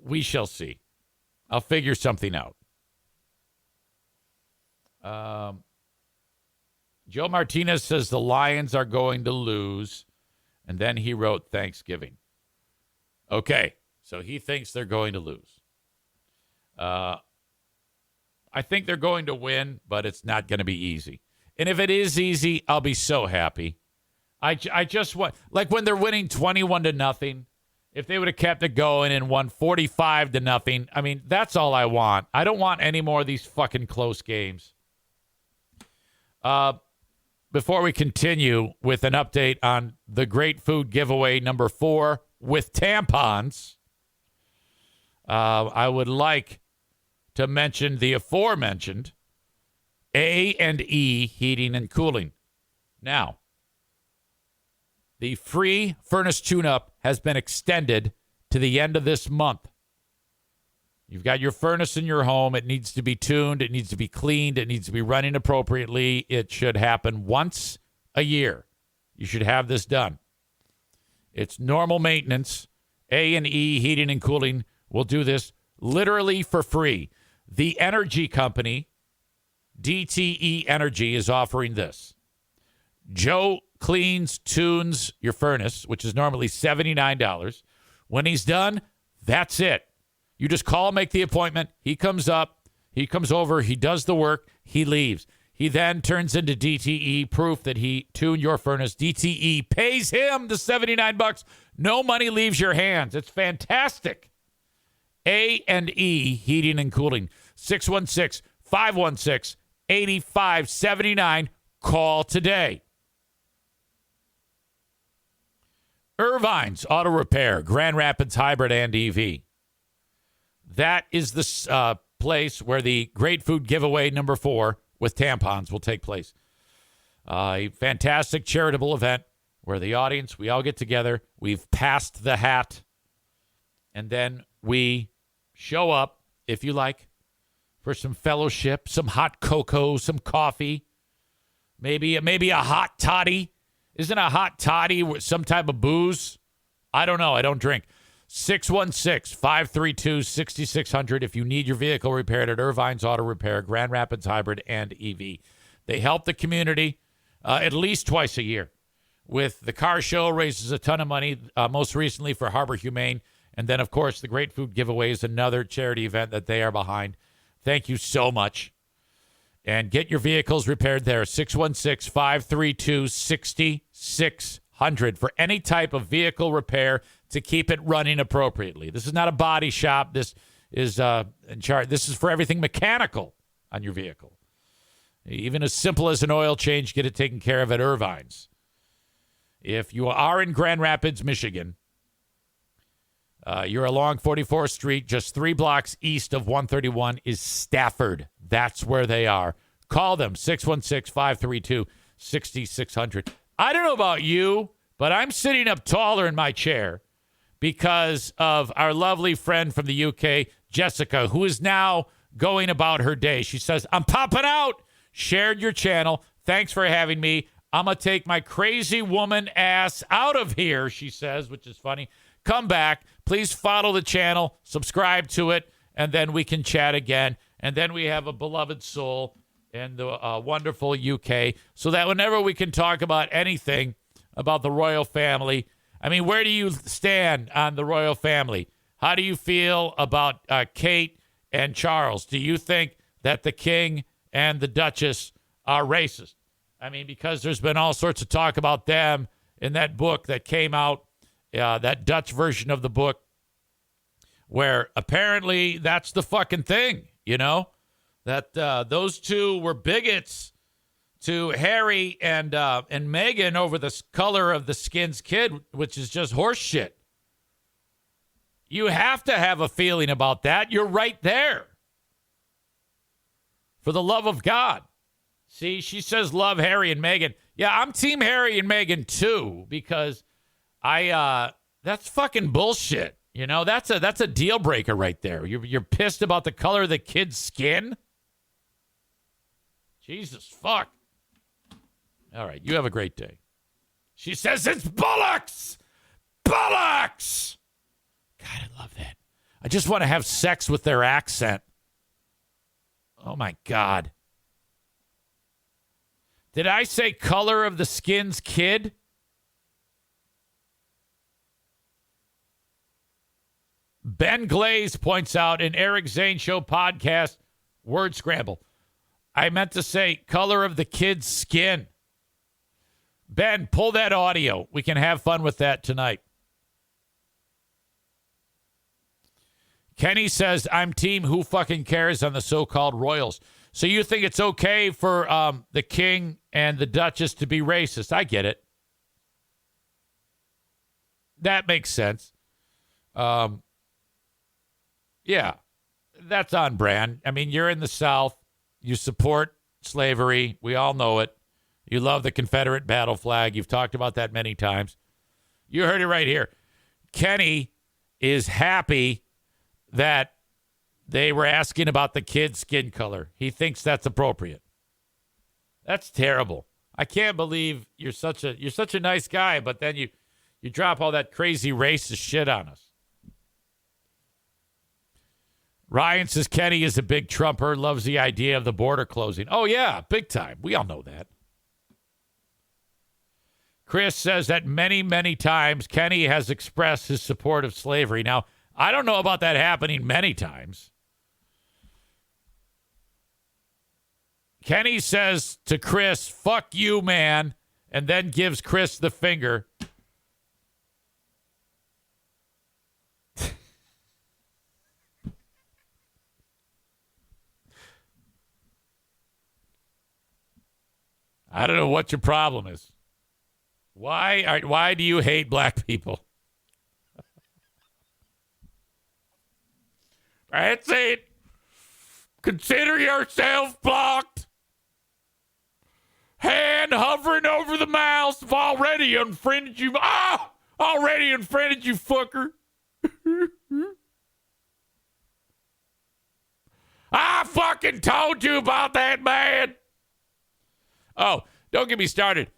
we shall see. I'll figure something out. Joe Martinez says the Lions are going to lose, and then he wrote Thanksgiving. Okay, so he thinks they're going to lose. I think they're going to win, but it's not going to be easy. And if it is easy, I'll be so happy. I just want, like when they're winning 21-0, if they would have kept it going and won 45-0, I mean, that's all I want. I don't want any more of these fucking close games. Before we continue with an update on the great food giveaway number 4 with tampons, I would like to mention the aforementioned A&E Heating and Cooling. Now, the free furnace tune-up has been extended to the end of this month. You've got your furnace in your home. It needs to be tuned. It needs to be cleaned. It needs to be running appropriately. It should happen once a year. You should have this done. It's normal maintenance. A&E Heating and Cooling will do this literally for free. The energy company, DTE Energy, is offering this. Joe cleans, tunes your furnace, which is normally $79. When he's done, that's it. You just call, make the appointment. He comes up, he comes over, he does the work, he leaves. He then turns into DTE proof that he tuned your furnace. DTE pays him the $79. No money leaves your hands. It's fantastic. A&E Heating and Cooling. 616 516-8579. Call today. Irvine's Auto Repair, Grand Rapids Hybrid and EV. That is the place where the Great Food Giveaway number 4 with tampons will take place. A fantastic charitable event where the audience, we all get together. We've passed the hat. And then we show up, if you like, for some fellowship, some hot cocoa, some coffee, maybe a hot toddy. Isn't a hot toddy with some type of booze? I don't know. I don't drink. 616-532-6600 if you need your vehicle repaired at Irvine's Auto Repair, Grand Rapids Hybrid, and EV. They help the community at least twice a year. With the car show, raises a ton of money, most recently for Harbor Humane. And then, of course, the Great Food Giveaway is another charity event that they are behind. Thank you so much. And get your vehicles repaired there, 616-532-6600 for any type of vehicle repair to keep it running appropriately. This is not a body shop. This is in charge. This is for everything mechanical on your vehicle. Even as simple as an oil change, get it taken care of at Irvine's. If you are in Grand Rapids, Michigan, you're along 44th Street, just 3 blocks east of 131 is Stafford. That's where they are. Call them, 616-532-6600. I don't know about you, but I'm sitting up taller in my chair because of our lovely friend from the UK, Jessica, who is now going about her day. She says, I'm popping out. Shared your channel. Thanks for having me. I'm going to take my crazy woman ass out of here, she says, which is funny. Come back. Please follow the channel, subscribe to it, and then we can chat again. And then we have a beloved soul in the wonderful UK so that whenever we can talk about anything about the royal family, I mean, where do you stand on the royal family? How do you feel about Kate and Charles? Do you think that the king and the duchess are racist? I mean, because there's been all sorts of talk about them in that book that came out, that Dutch version of the book, where apparently that's the fucking thing, you know? That those two were bigots to Harry and Meghan over the color of the skin's kid, which is just horse shit. You have to have a feeling about that. You're right there. For the love of God. See, she says love Harry and Meghan. Yeah, I'm team Harry and Meghan too, because that's fucking bullshit. You know, that's a deal breaker right there. You're pissed about the color of the kid's skin? Jesus fuck. All right, you have a great day. She says it's bollocks! Bollocks! God, I love that. I just want to have sex with their accent. Oh, my God. Did I say color of the skin's kid? Ben Glaze points out in Eric Zane Show podcast, word scramble. I meant to say color of the kid's skin. Ben, pull that audio. We can have fun with that tonight. Kenney says, I'm team who fucking cares on the so-called royals. So you think it's okay for the king and the duchess to be racist? I get it. That makes sense. Yeah, that's on brand. I mean, you're in the South. You support slavery. We all know it. You love the Confederate battle flag. You've talked about that many times. You heard it right here. Kenney is happy that they were asking about the kid's skin color. He thinks that's appropriate. That's terrible. I can't believe you're such a nice guy, but then you drop all that crazy racist shit on us. Ryan says Kenney is a big Trumper, loves the idea of the border closing. Oh, yeah, big time. We all know that. Chris says that many, many times Kenney has expressed his support of slavery. Now, I don't know about that happening many times. Kenney says to Chris, fuck you, man, and then gives Chris the finger. I don't know what your problem is. Why do you hate black people? That's it. Consider yourself blocked. Hand hovering over the mouse. I've already unfriended you. Already unfriended you, fucker. I fucking told you about that, man. Oh, don't get me started.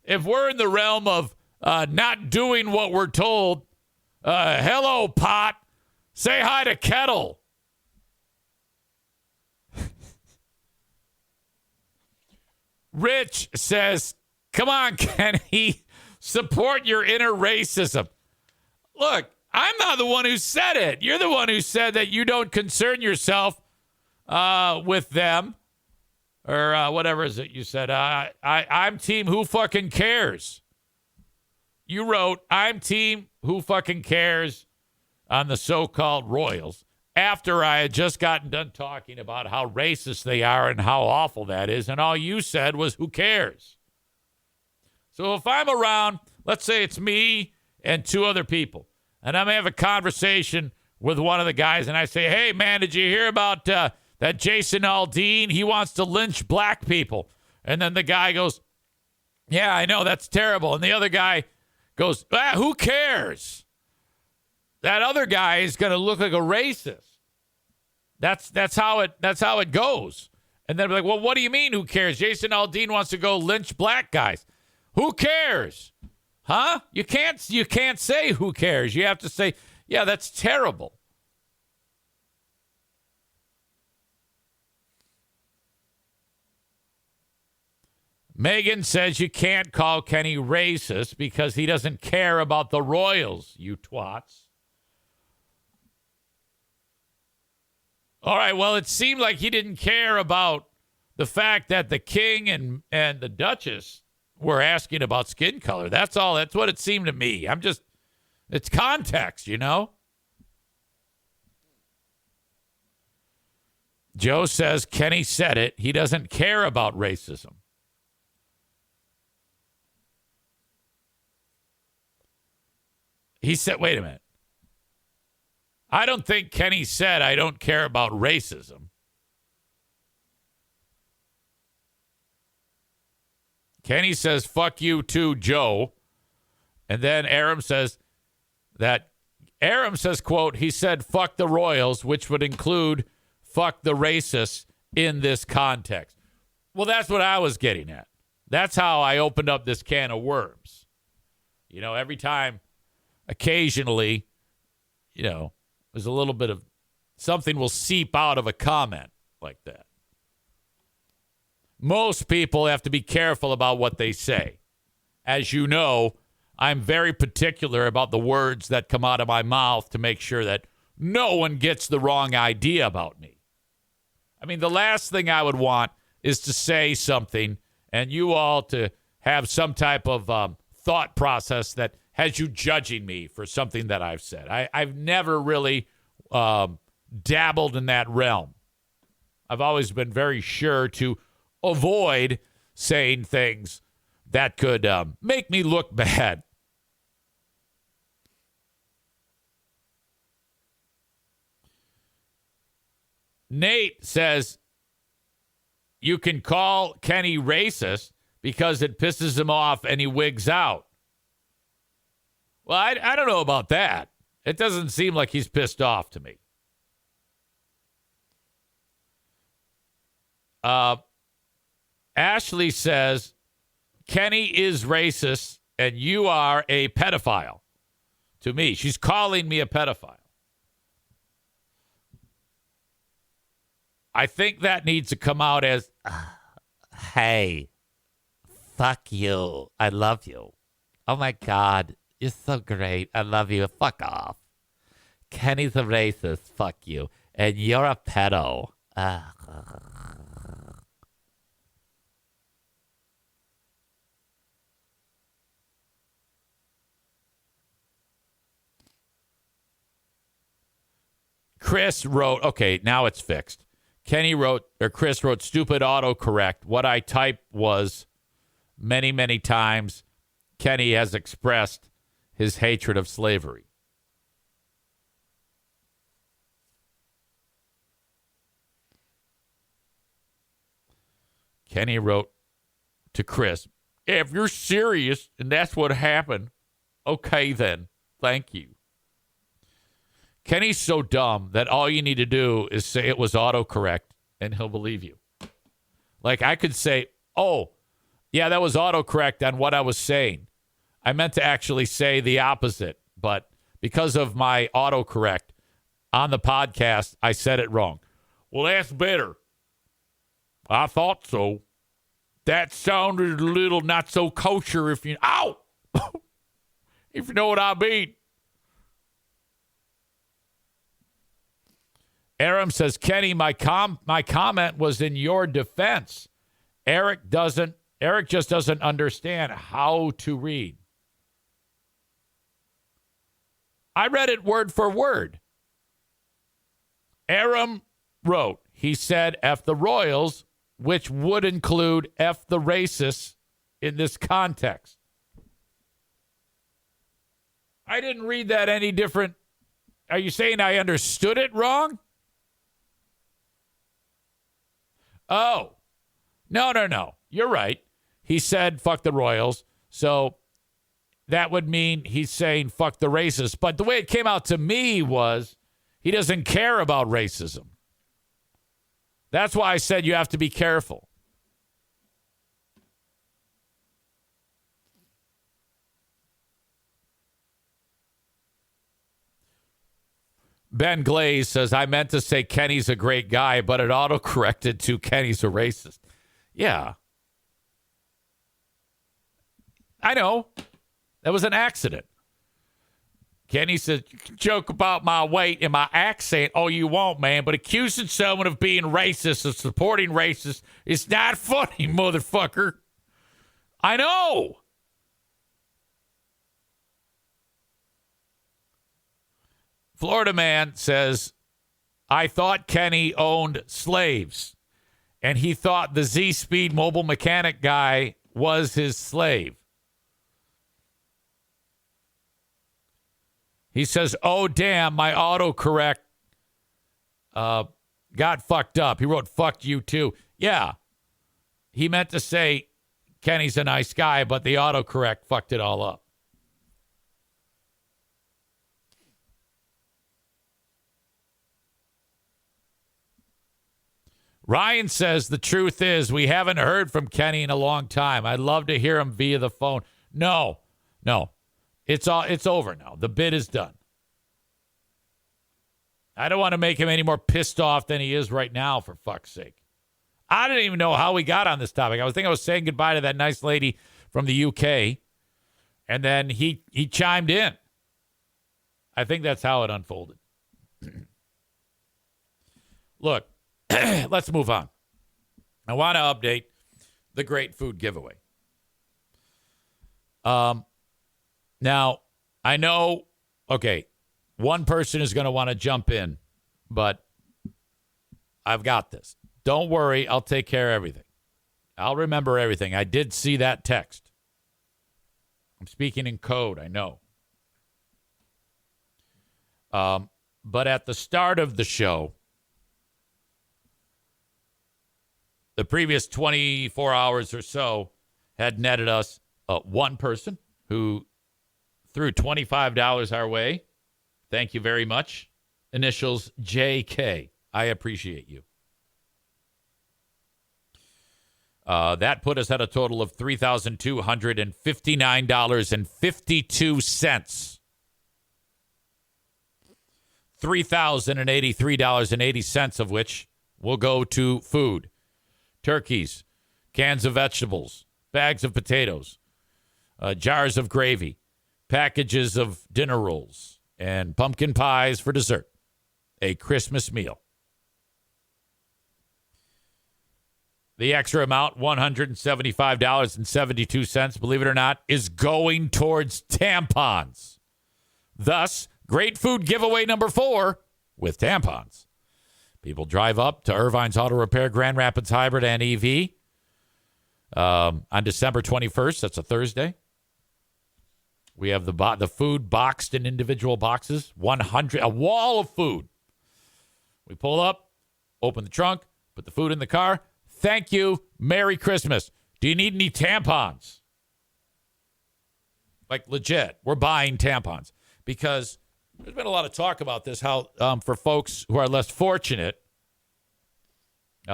If we're in the realm of not doing what we're told, hello, pot. Say hi to kettle. Rich says, come on, Kenney. Support your inner racism. Look, I'm not the one who said it. You're the one who said that you don't concern yourself with them. Or whatever is it you said. I'm team who fucking cares. You wrote, I'm team who fucking cares on the so-called Royals after I had just gotten done talking about how racist they are and how awful that is. And all you said was, who cares? So if I'm around, let's say it's me and two other people, and I'm going to have a conversation with one of the guys, and I say, hey, man, did you hear about that Jason Aldean? He wants to lynch black people. And then the guy goes, yeah, I know, that's terrible. And the other guy goes, who cares? That other guy is going to look like a racist. That's how it goes. And then be like, well, what do you mean, who cares? Jason Aldean wants to go lynch black guys. Who cares? Huh? You can't say who cares. You have to say, yeah, that's terrible. Megan says you can't call Kenney racist because he doesn't care about the Royals, you twats. All right, well, it seemed like he didn't care about the fact that the king and the duchess were asking about skin color. That's all. That's what it seemed to me. It's context, you know? Joe says Kenney said it. He doesn't care about racism. He said, wait a minute. I don't think Kenney said I don't care about racism. Kenney says, fuck you too, Joe. And then Aram says, quote, he said, fuck the Royals, which would include fuck the racists in this context. Well, that's what I was getting at. That's how I opened up this can of worms. You know, every time, occasionally, you know, there's a little bit of something will seep out of a comment like that. Most people have to be careful about what they say. As you know, I'm very particular about the words that come out of my mouth to make sure that no one gets the wrong idea about me. I mean, the last thing I would want is to say something and you all to have some type of thought process that has you judging me for something that I've said. I've never really dabbled in that realm. I've always been very sure to avoid saying things that could make me look bad. Nate says you can call Kenney racist because it pisses him off and he wigs out. Well, I don't know about that. It doesn't seem like he's pissed off to me. Ashley says, Kenney is racist and you are a pedophile. To me, she's calling me a pedophile. I think that needs to come out as, hey, fuck you. I love you. Oh, my God. You're so great. I love you. Fuck off. Kenney's a racist. Fuck you. And you're a pedo. Chris wrote, okay, now it's fixed. Chris wrote, stupid autocorrect. What I typed was many, many times Kenney has expressed his hatred of slavery. Kenney wrote to Chris, if you're serious and that's what happened, okay then, thank you. Kenny's so dumb that all you need to do is say it was autocorrect and he'll believe you. Like I could say, oh, yeah, that was autocorrect on what I was saying. I meant to actually say the opposite, but because of my autocorrect on the podcast, I said it wrong. Well, that's better. I thought so. That sounded a little not so kosher if you if you know what I mean. Aram says, Kenney, my comment was in your defense. Eric just doesn't understand how to read. I read it word for word. Aram wrote, he said, F the Royals, which would include F the racists in this context. I didn't read that any different. Are you saying I understood it wrong? Oh, no. You're right. He said, fuck the Royals. So that would mean he's saying, fuck the racists. But the way it came out to me was he doesn't care about racism. That's why I said you have to be careful. Ben Glaze says, I meant to say Kenny's a great guy, but it autocorrected to Kenny's a racist. Yeah. I know. That was an accident. Kenny says, you can joke about my weight and my accent all you want, man, but accusing someone of being racist or supporting racists is not funny, motherfucker. I know. Florida man says, I thought Kenney owned slaves, and he thought the Z-Speed mobile mechanic guy was his slave. He says, oh, damn, my autocorrect got fucked up. He wrote, fuck you, too. Yeah, he meant to say Kenny's a nice guy, but the autocorrect fucked it all up. Ryan says, the truth is we haven't heard from Kenney in a long time. I'd love to hear him via the phone. No. It's over now. The bid is done. I don't want to make him any more pissed off than he is right now, for fuck's sake. I didn't even know how we got on this topic. I was saying goodbye to that nice lady from the UK, and then he chimed in. I think that's how it unfolded. Look, let's move on. I want to update the great food giveaway. Now, I know, okay, one person is going to want to jump in, but I've got this. Don't worry, I'll take care of everything. I'll remember everything. I did see that text. I'm speaking in code, I know. But at the start of the show, the previous 24 hours or so had netted us one person who threw $25 our way. Thank you very much. Initials JK. I appreciate you. That put us at a total of $3,259.52. $3,083.80 of which will go to food. Turkeys, cans of vegetables, bags of potatoes, jars of gravy, packages of dinner rolls, and pumpkin pies for dessert. A Christmas meal. The extra amount, $175.72, believe it or not, is going towards tampons. Thus, great food giveaway number 4 with tampons. People drive up to Irvine's Auto Repair, Grand Rapids Hybrid and EV. On December 21st, that's a Thursday, we have the food boxed in individual boxes, a wall of food. We pull up, open the trunk, put the food in the car. Thank you. Merry Christmas. Do you need any tampons? Like legit, we're buying tampons because there's been a lot of talk about this, how for folks who are less fortunate,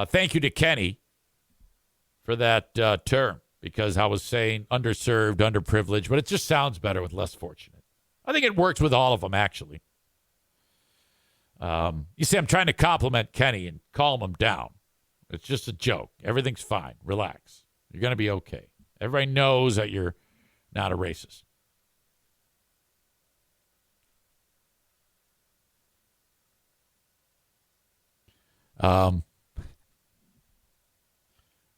thank you to Kenney for that term, because I was saying underserved, underprivileged, but it just sounds better with less fortunate. I think it works with all of them, actually. You see, I'm trying to compliment Kenney and calm him down. It's just a joke. Everything's fine. Relax. You're going to be okay. Everybody knows that you're not a racist.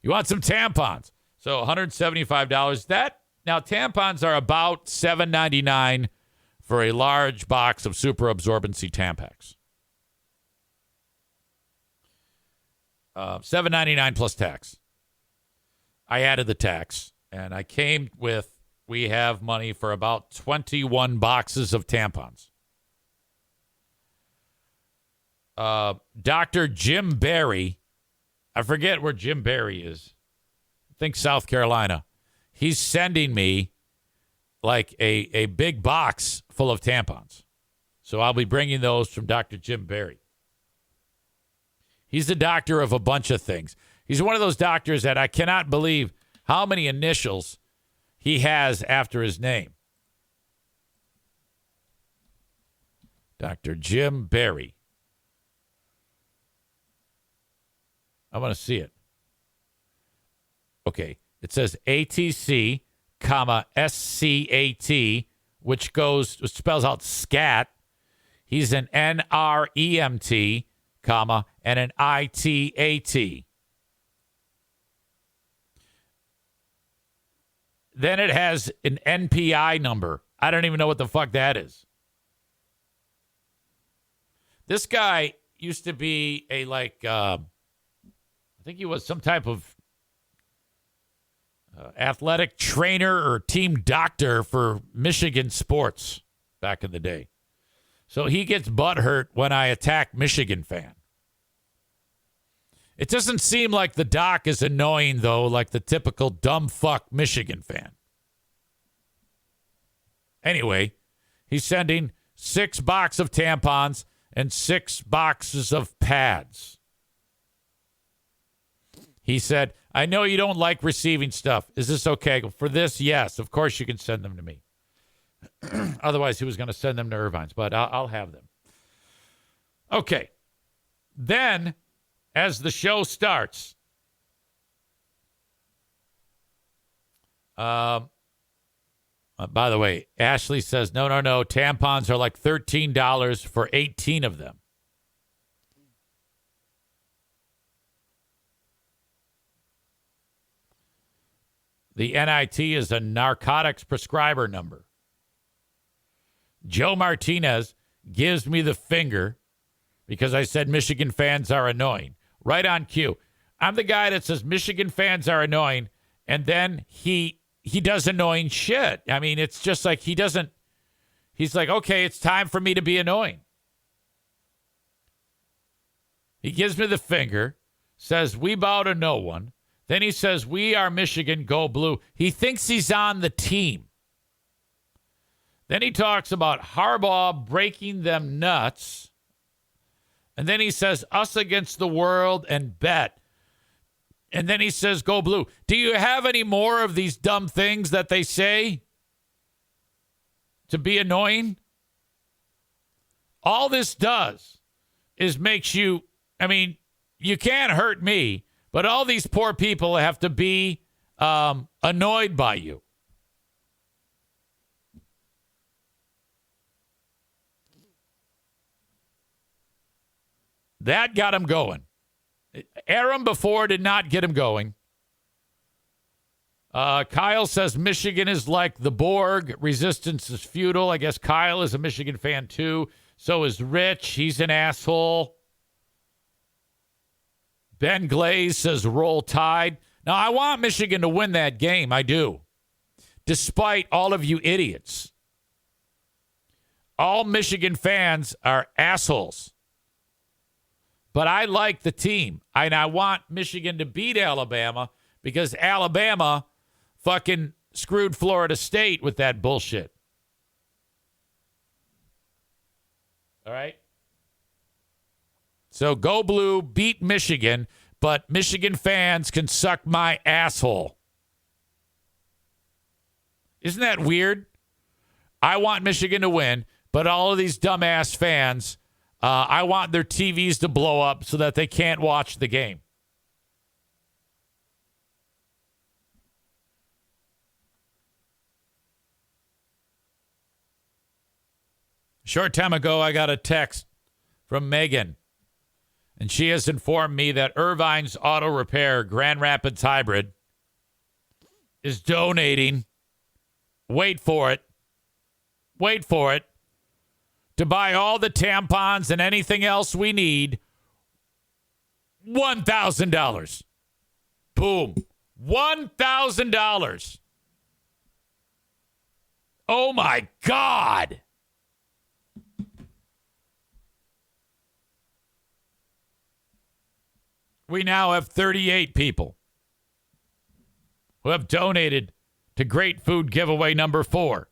You want some tampons? So $175. Now tampons are about $7.99 for a large box of super absorbency Tampax. $7.99 plus tax. I added the tax, and I came with, we have money for about 21 boxes of tampons. Dr. Jim Barry, I forget where Jim Barry is. I think South Carolina. He's sending me like a big box full of tampons. So I'll be bringing those from Dr. Jim Barry. He's the doctor of a bunch of things. He's one of those doctors that I cannot believe how many initials he has after his name. Dr. Jim Barry. I want to see it. Okay. It says ATC, SCAT, which spells out scat. He's an NREMT, and an ITAT. Then it has an NPI number. I don't even know what the fuck that is. This guy used to be I think he was some type of athletic trainer or team doctor for Michigan sports back in the day. So he gets butthurt when I attack Michigan fan. It doesn't seem like the doc is annoying, though, like the typical dumb fuck Michigan fan. Anyway, he's sending 6 boxes of tampons and 6 boxes of pads. He said, I know you don't like receiving stuff. Is this okay? For this, yes. Of course you can send them to me. Otherwise, he was going to send them to Irvine's, but I'll have them. Okay. Then, as the show starts, by the way, Ashley says, no. Tampons are like $13 for 18 of them. The NIT is a narcotics prescriber number. Joe Martinez gives me the finger because I said Michigan fans are annoying. Right on cue. I'm the guy that says Michigan fans are annoying, and then he does annoying shit. I mean, it's just like he's like, okay, it's time for me to be annoying. He gives me the finger, says we bow to no one. Then he says, we are Michigan, go blue. He thinks he's on the team. Then he talks about Harbaugh breaking them nuts. And then he says, us against the world and bet. And then he says, go blue. Do you have any more of these dumb things that they say to be annoying? All this does is makes you, you can't hurt me. But all these poor people have to be annoyed by you. That got him going. Aram before did not get him going. Kyle says Michigan is like the Borg. Resistance is futile. I guess Kyle is a Michigan fan too. So is Rich. He's an asshole. Ben Glaze says roll tide. Now, I want Michigan to win that game. I do. Despite all of you idiots. All Michigan fans are assholes. But I like the team. And I want Michigan to beat Alabama because Alabama fucking screwed Florida State with that bullshit. All right? So go blue, beat Michigan, but Michigan fans can suck my asshole. Isn't that weird? I want Michigan to win, but all of these dumbass fans, I want their TVs to blow up so that they can't watch the game. Short time ago, I got a text from Megan, and she has informed me that Irvine's Auto Repair Grand Rapids Hybrid is donating, wait for it, to buy all the tampons and anything else we need, $1,000. Boom. $1,000. Oh, my God. We now have 38 people who have donated to Great Food Giveaway number 4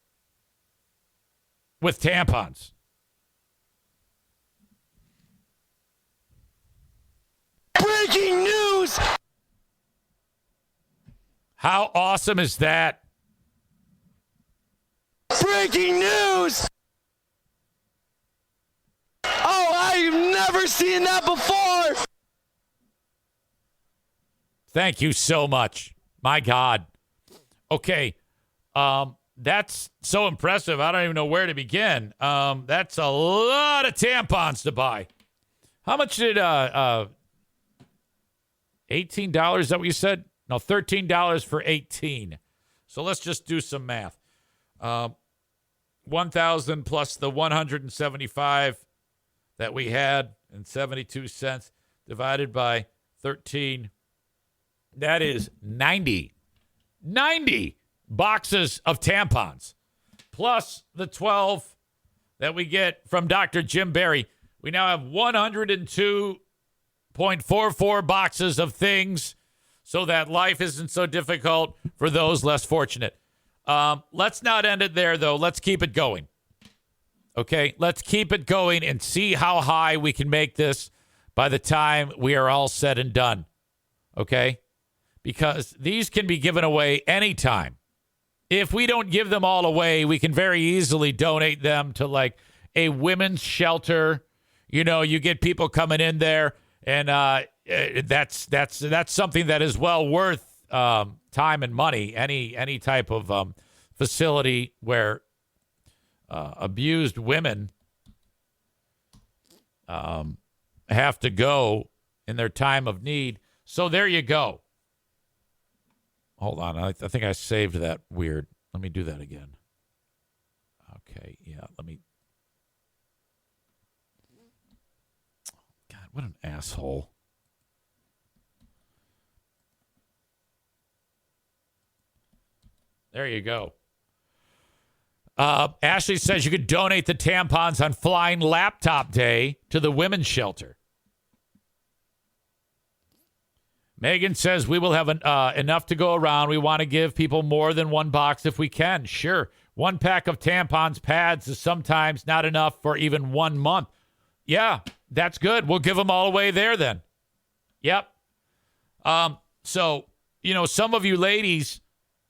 with tampons.
Breaking news!
How awesome is that?
Breaking news! Oh, I've never seen that before!
Thank you so much. My God. Okay. That's so impressive. I don't even know where to begin. That's a lot of tampons to buy. How much did $18? Is that what you said? No, $13 for 18. So let's just do some math. 1,000 plus the 175 that we had and 72 cents divided by 13. That is 90 boxes of tampons, plus the 12 that we get from Dr. Jim Barry. We now have 102.44 boxes of things so that life isn't so difficult for those less fortunate. Let's not end it there, though. Let's keep it going. Okay, let's keep it going and see how high we can make this by the time we are all said and done. Okay? Because these can be given away anytime. If we don't give them all away, we can very easily donate them to like a women's shelter. You know, you get people coming in there, and that's something that is well worth time and money. Any type of facility where abused women have to go in their time of need. So there you go. Hold on. I think I saved that weird. Let me do that again. Okay. Yeah. Let me. God, what an asshole. There you go. Ashley says you could donate the tampons on Flying Laptop Day to the women's shelter. Megan says we will have enough to go around. We want to give people more than one box if we can. Sure. One pack of tampons pads is sometimes not enough for even 1 month. Yeah, that's good. We'll give them all away there then. Yep. So, you know, some of you ladies,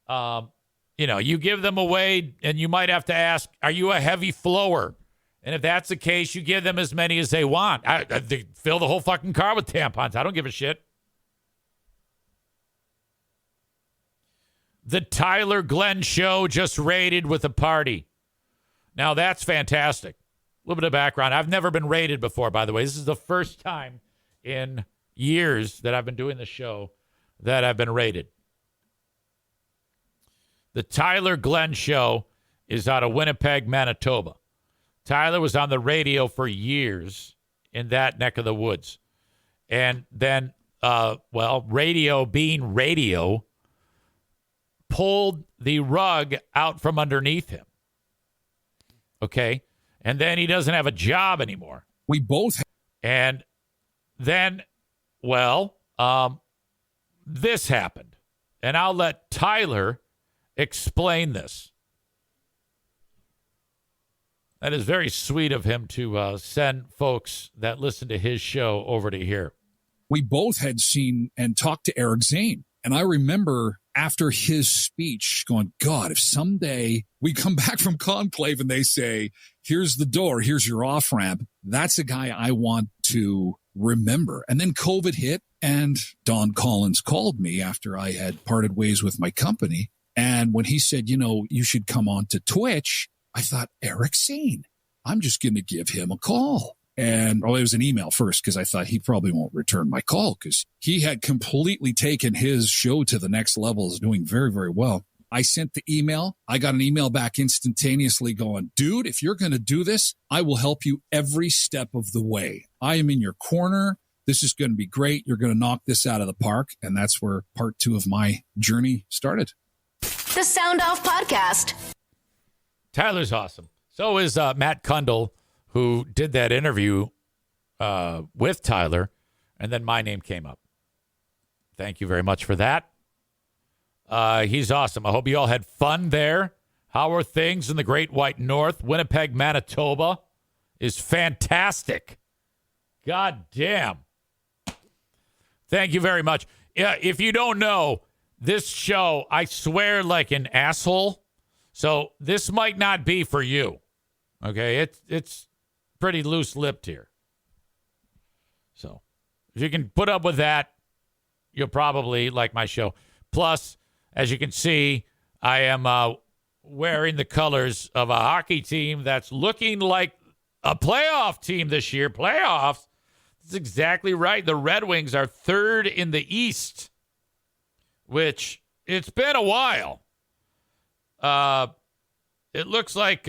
you know, you give them away and you might have to ask, are you a heavy flower? And if that's the case, you give them as many as they want. They fill the whole fucking car with tampons. I don't give a shit. The Tyler Glenn Show just raided with a party. Now, that's fantastic. A little bit of background. I've never been raided before, by the way. This is the first time in years that I've been doing the show that I've been raided. The Tyler Glenn Show is out of Winnipeg, Manitoba. Tyler was on the radio for years in that neck of the woods. And then radio being radio, pulled the rug out from underneath him. Okay? And then he doesn't have a job anymore.
We both.
And then, this happened. And I'll let Tyler explain this. That is very sweet of him to send folks that listen to his show over to here.
We both had seen and talked to Eric Zane. And I remember after his speech going, God, if someday we come back from Conclave and they say, here's the door, here's your off ramp, that's a guy I want to remember. And then COVID hit and Don Collins called me after I had parted ways with my company. And when he said, you should come on to Twitch, I thought, Eric Zane, I'm just going to give him a call. And it was an email first because I thought he probably won't return my call because he had completely taken his show to the next level, is doing very, very well. I sent the email. I got an email back instantaneously going, dude, if you're going to do this, I will help you every step of the way. I am in your corner. This is going to be great. You're going to knock this out of the park. And that's where part 2 of my journey started.
The Sound Off Podcast.
Tyler's awesome. So is Matt Kundle, who did that interview with Tyler, and then my name came up. Thank you very much for that. He's awesome. I hope you all had fun there. How are things in the Great White North? Winnipeg, Manitoba is fantastic. God damn. Thank you very much. Yeah, if you don't know, this show, I swear like an asshole. So this might not be for you. Okay, it's pretty loose-lipped here. So if you can put up with that, you'll probably like my show. Plus, as you can see, I am wearing the colors of a hockey team that's looking like a playoff team this year. Playoffs. That's exactly right. The Red Wings are third in the East, which it's been a while. It looks like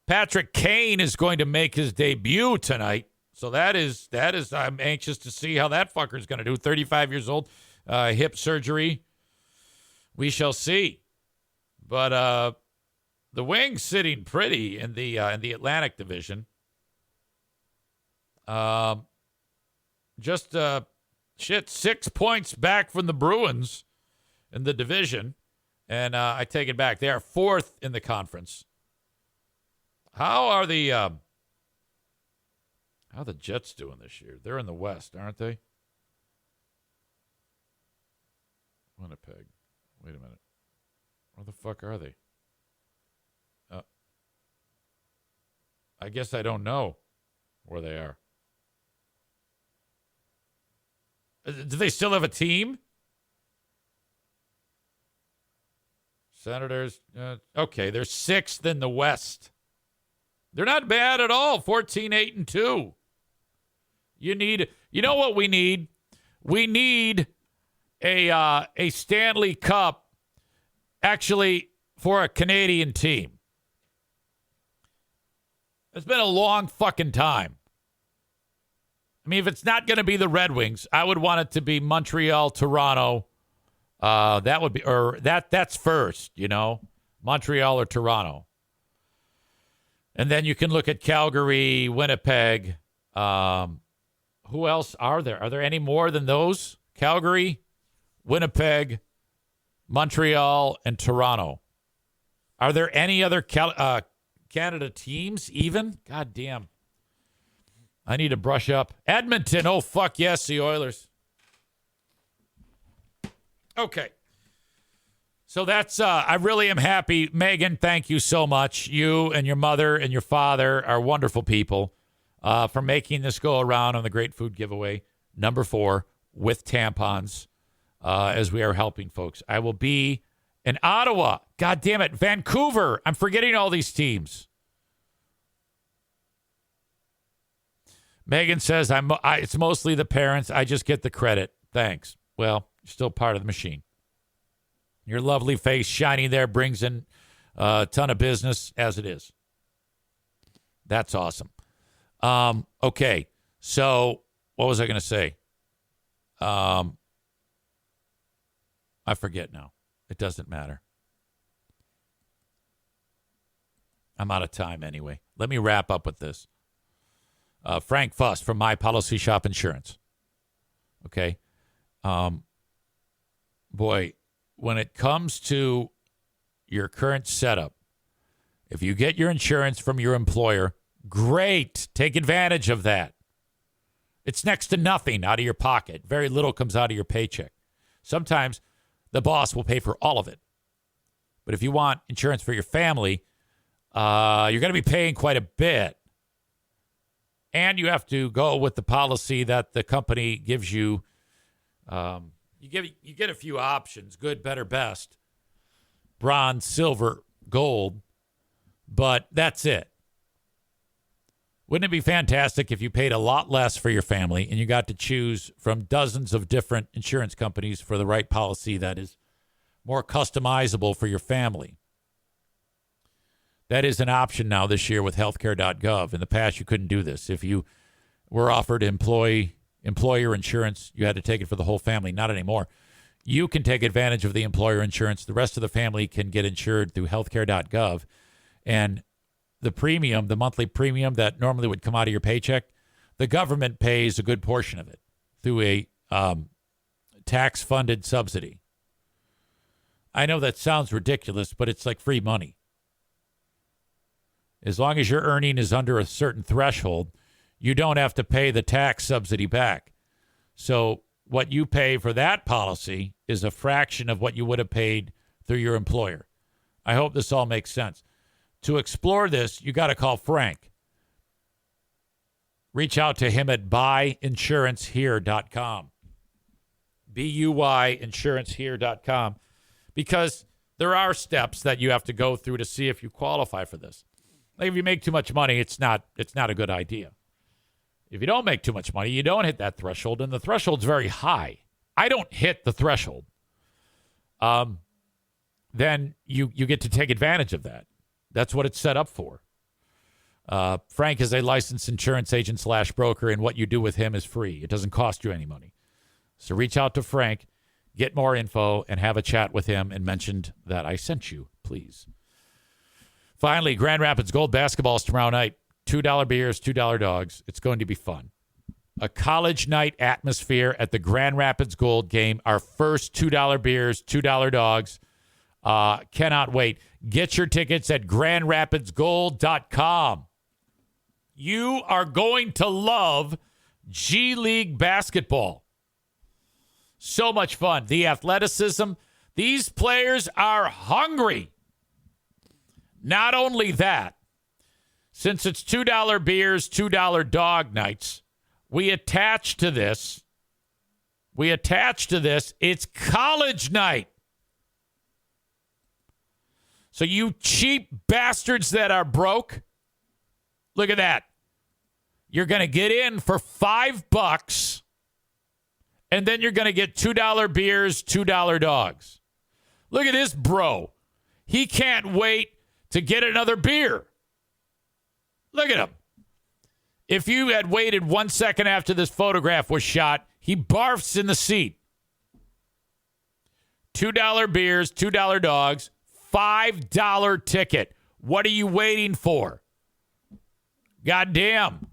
Patrick Kane is going to make his debut tonight. So that is, I'm anxious to see how that fucker's going to do. 35 years old, hip surgery. We shall see. But the Wings sitting pretty in the Atlantic Division. Just 6 points back from the Bruins in the division. And I take it back. They are fourth in the conference. How are the Jets doing this year? They're in the West, aren't they? Winnipeg. Wait a minute. Where the fuck are they? I guess I don't know where they are. Do they still have a team? Senators. Okay, they're sixth in the West. They're not bad at all. 14-8-2. You know what we need? We need a Stanley Cup actually for a Canadian team. It's been a long fucking time. I mean, if it's not going to be the Red Wings, I would want it to be Montreal, Toronto. That would be, or that's first, Montreal or Toronto. And then you can look at Calgary, Winnipeg. Who else are there? Are there any more than those? Calgary, Winnipeg, Montreal, and Toronto. Are there any other Canada teams even? God damn. I need to brush up. Edmonton. Oh, fuck yes, the Oilers. Okay. So that's, I really am happy. Megan, thank you so much. You and your mother and your father are wonderful people for making this go around on the Great Food Giveaway, number 4, with tampons, as we are helping folks. I will be in Ottawa. God damn it. Vancouver. I'm forgetting all these teams. Megan says, it's mostly the parents. I just get the credit. Thanks. Well, you're still part of the machine. Your lovely face shining there brings in a ton of business as it is. That's awesome. Okay. So what was I going to say? I forget now. It doesn't matter. I'm out of time anyway. Let me wrap up with this. Frank Fuss from My Policy Shop Insurance. Okay. Boy, when it comes to your current setup, if you get your insurance from your employer, great. Take advantage of that. It's next to nothing out of your pocket. Very little comes out of your paycheck. Sometimes the boss will pay for all of it. But if you want insurance for your family, you're going to be paying quite a bit. And you have to go with the policy that the company gives you. You get a few options: good, better, best, bronze, silver, gold. But that's it. Wouldn't it be fantastic if you paid a lot less for your family and you got to choose from dozens of different insurance companies for the right policy that is more customizable for your family? That is an option now this year with healthcare.gov. In the past, you couldn't do this. If you were offered employer insurance, you had to take it for the whole family. Not anymore. You can take advantage of the employer insurance. The rest of the family can get insured through healthcare.gov. And the premium, the monthly premium that normally would come out of your paycheck, the government pays a good portion of it through a tax-funded subsidy. I know that sounds ridiculous, but it's like free money. As long as your earning is under a certain threshold, you don't have to pay the tax subsidy back. So what you pay for that policy is a fraction of what you would have paid through your employer. I hope this all makes sense. To explore this, you got to call Frank. Reach out to him at buyinsurancehere.com. BUYinsurancehere.com. Because there are steps that you have to go through to see if you qualify for this. Like if you make too much money, it's not a good idea. If you don't make too much money, you don't hit that threshold, and the threshold's very high. I don't hit the threshold. Then you get to take advantage of that. That's what it's set up for. Frank is a licensed insurance agent / broker, and what you do with him is free. It doesn't cost you any money. So reach out to Frank, get more info, and have a chat with him, and mention that I sent you, please. Finally, Grand Rapids Gold basketball is tomorrow night. $2 beers, $2 dogs. It's going to be fun. A college night atmosphere at the Grand Rapids Gold game. Our first $2 beers, $2 dogs. Cannot wait. Get your tickets at grandrapidsgold.com. You are going to love G League basketball. So much fun. The athleticism. These players are hungry. Not only that, since it's $2 beers, $2 dog nights, we attach to this, it's college night. So you cheap bastards that are broke, look at that. You're going to get in for $5, and then you're going to get $2 beers, $2 dogs. Look at this bro. He can't wait to get another beer. Look at him. If you had waited 1 second after this photograph was shot, he barfs in the seat. $2 beers, $2 dogs, $5 ticket. What are you waiting for? Goddamn.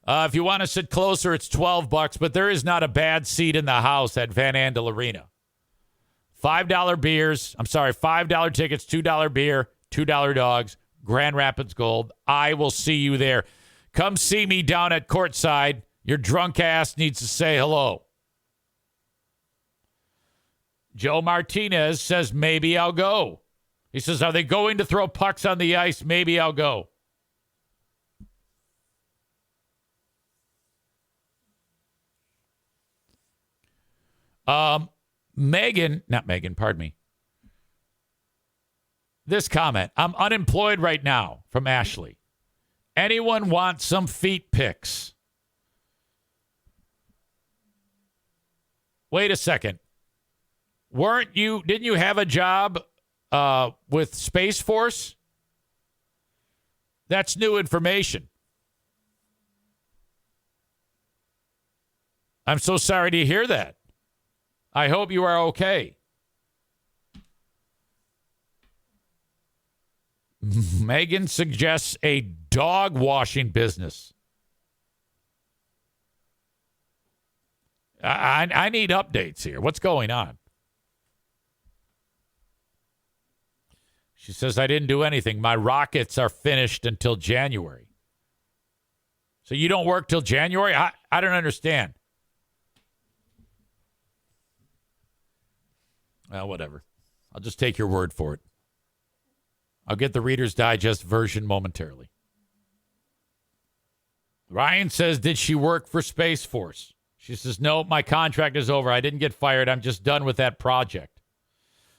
If you want to sit closer, it's $12, but there is not a bad seat in the house at Van Andel Arena. $5 tickets, $2 beer, $2 dogs, Grand Rapids Gold. I will see you there. Come see me down at courtside. Your drunk ass needs to say hello. Joe Martinez says, maybe I'll go. He says, are they going to throw pucks on the ice? Maybe I'll go. This comment, I'm unemployed right now, from Ashley. Anyone want some feet pics? Wait a second. Didn't you have a job with Space Force? That's new information. I'm so sorry to hear that. I hope you are okay. Megan suggests a dog washing business. I need updates here. What's going on? She says, I didn't do anything. My rockets are finished until January. So you don't work till January? I don't understand. Well, whatever. I'll just take your word for it. I'll get the Reader's Digest version momentarily. Ryan says, did she work for Space Force? She says, no, my contract is over. I didn't get fired. I'm just done with that project.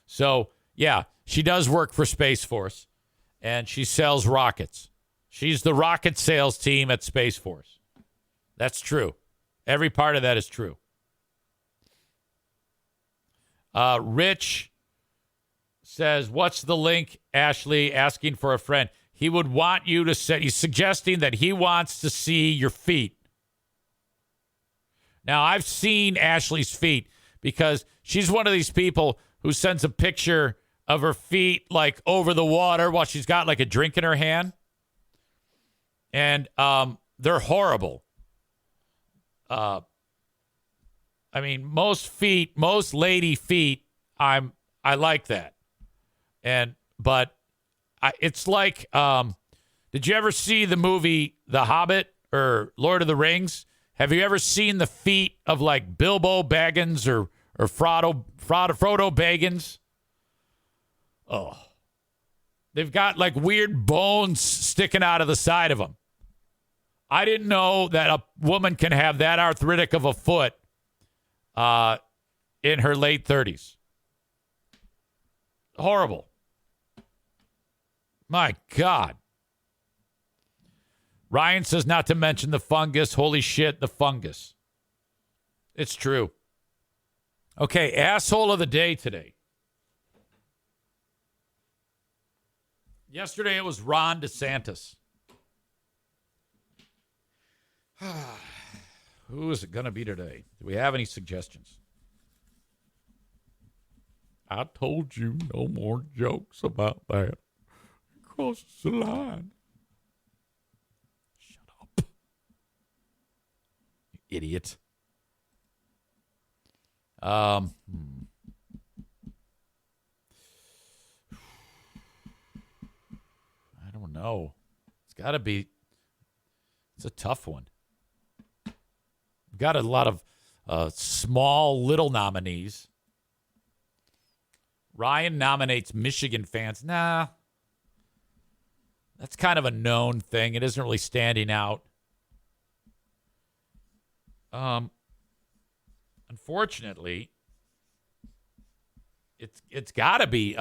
So, yeah, she does work for Space Force, and she sells rockets. She's the rocket sales team at Space Force. That's true. Every part of that is true. Rich says, what's the link, Ashley, asking for a friend? He would want you to say, he's suggesting that he wants to see your feet. Now, I've seen Ashley's feet because she's one of these people who sends a picture of her feet like over the water while she's got like a drink in her hand. And they're horrible. I mean, most lady feet, I like that. But it's like, did you ever see the movie The Hobbit or Lord of the Rings? Have you ever seen the feet of like Bilbo Baggins or Frodo Baggins? Oh, they've got like weird bones sticking out of the side of them. I didn't know that a woman can have that arthritic of a foot in her late 30s. Horrible. My God. Ryan says not to mention the fungus. Holy shit, the fungus. It's true. Okay, asshole of the day today. Yesterday it was Ron DeSantis. Who is it going to be today? Do we have any suggestions? I told you no more jokes about that. It crosses the line. Shut up. You idiot. I don't know. It's got to be. It's a tough one. We've got a lot of small, little nominees. Ryan nominates Michigan fans. Nah. That's kind of a known thing. It isn't really standing out. Unfortunately, it's got to be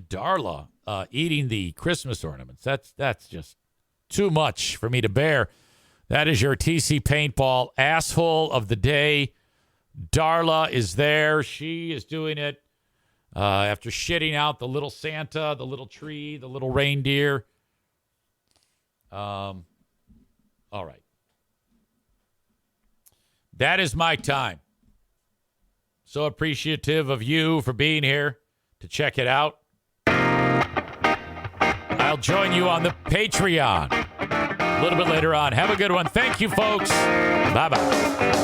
Darla eating the Christmas ornaments. That's just too much for me to bear. That is your TC Paintball asshole of the day. Darla is there. She is doing it after shitting out the little Santa, the little tree, the little reindeer. All right. That is my time. So appreciative of you for being here to check it out. I'll join you on the Patreon a little bit later on. Have a good one. Thank you, folks. Bye-bye.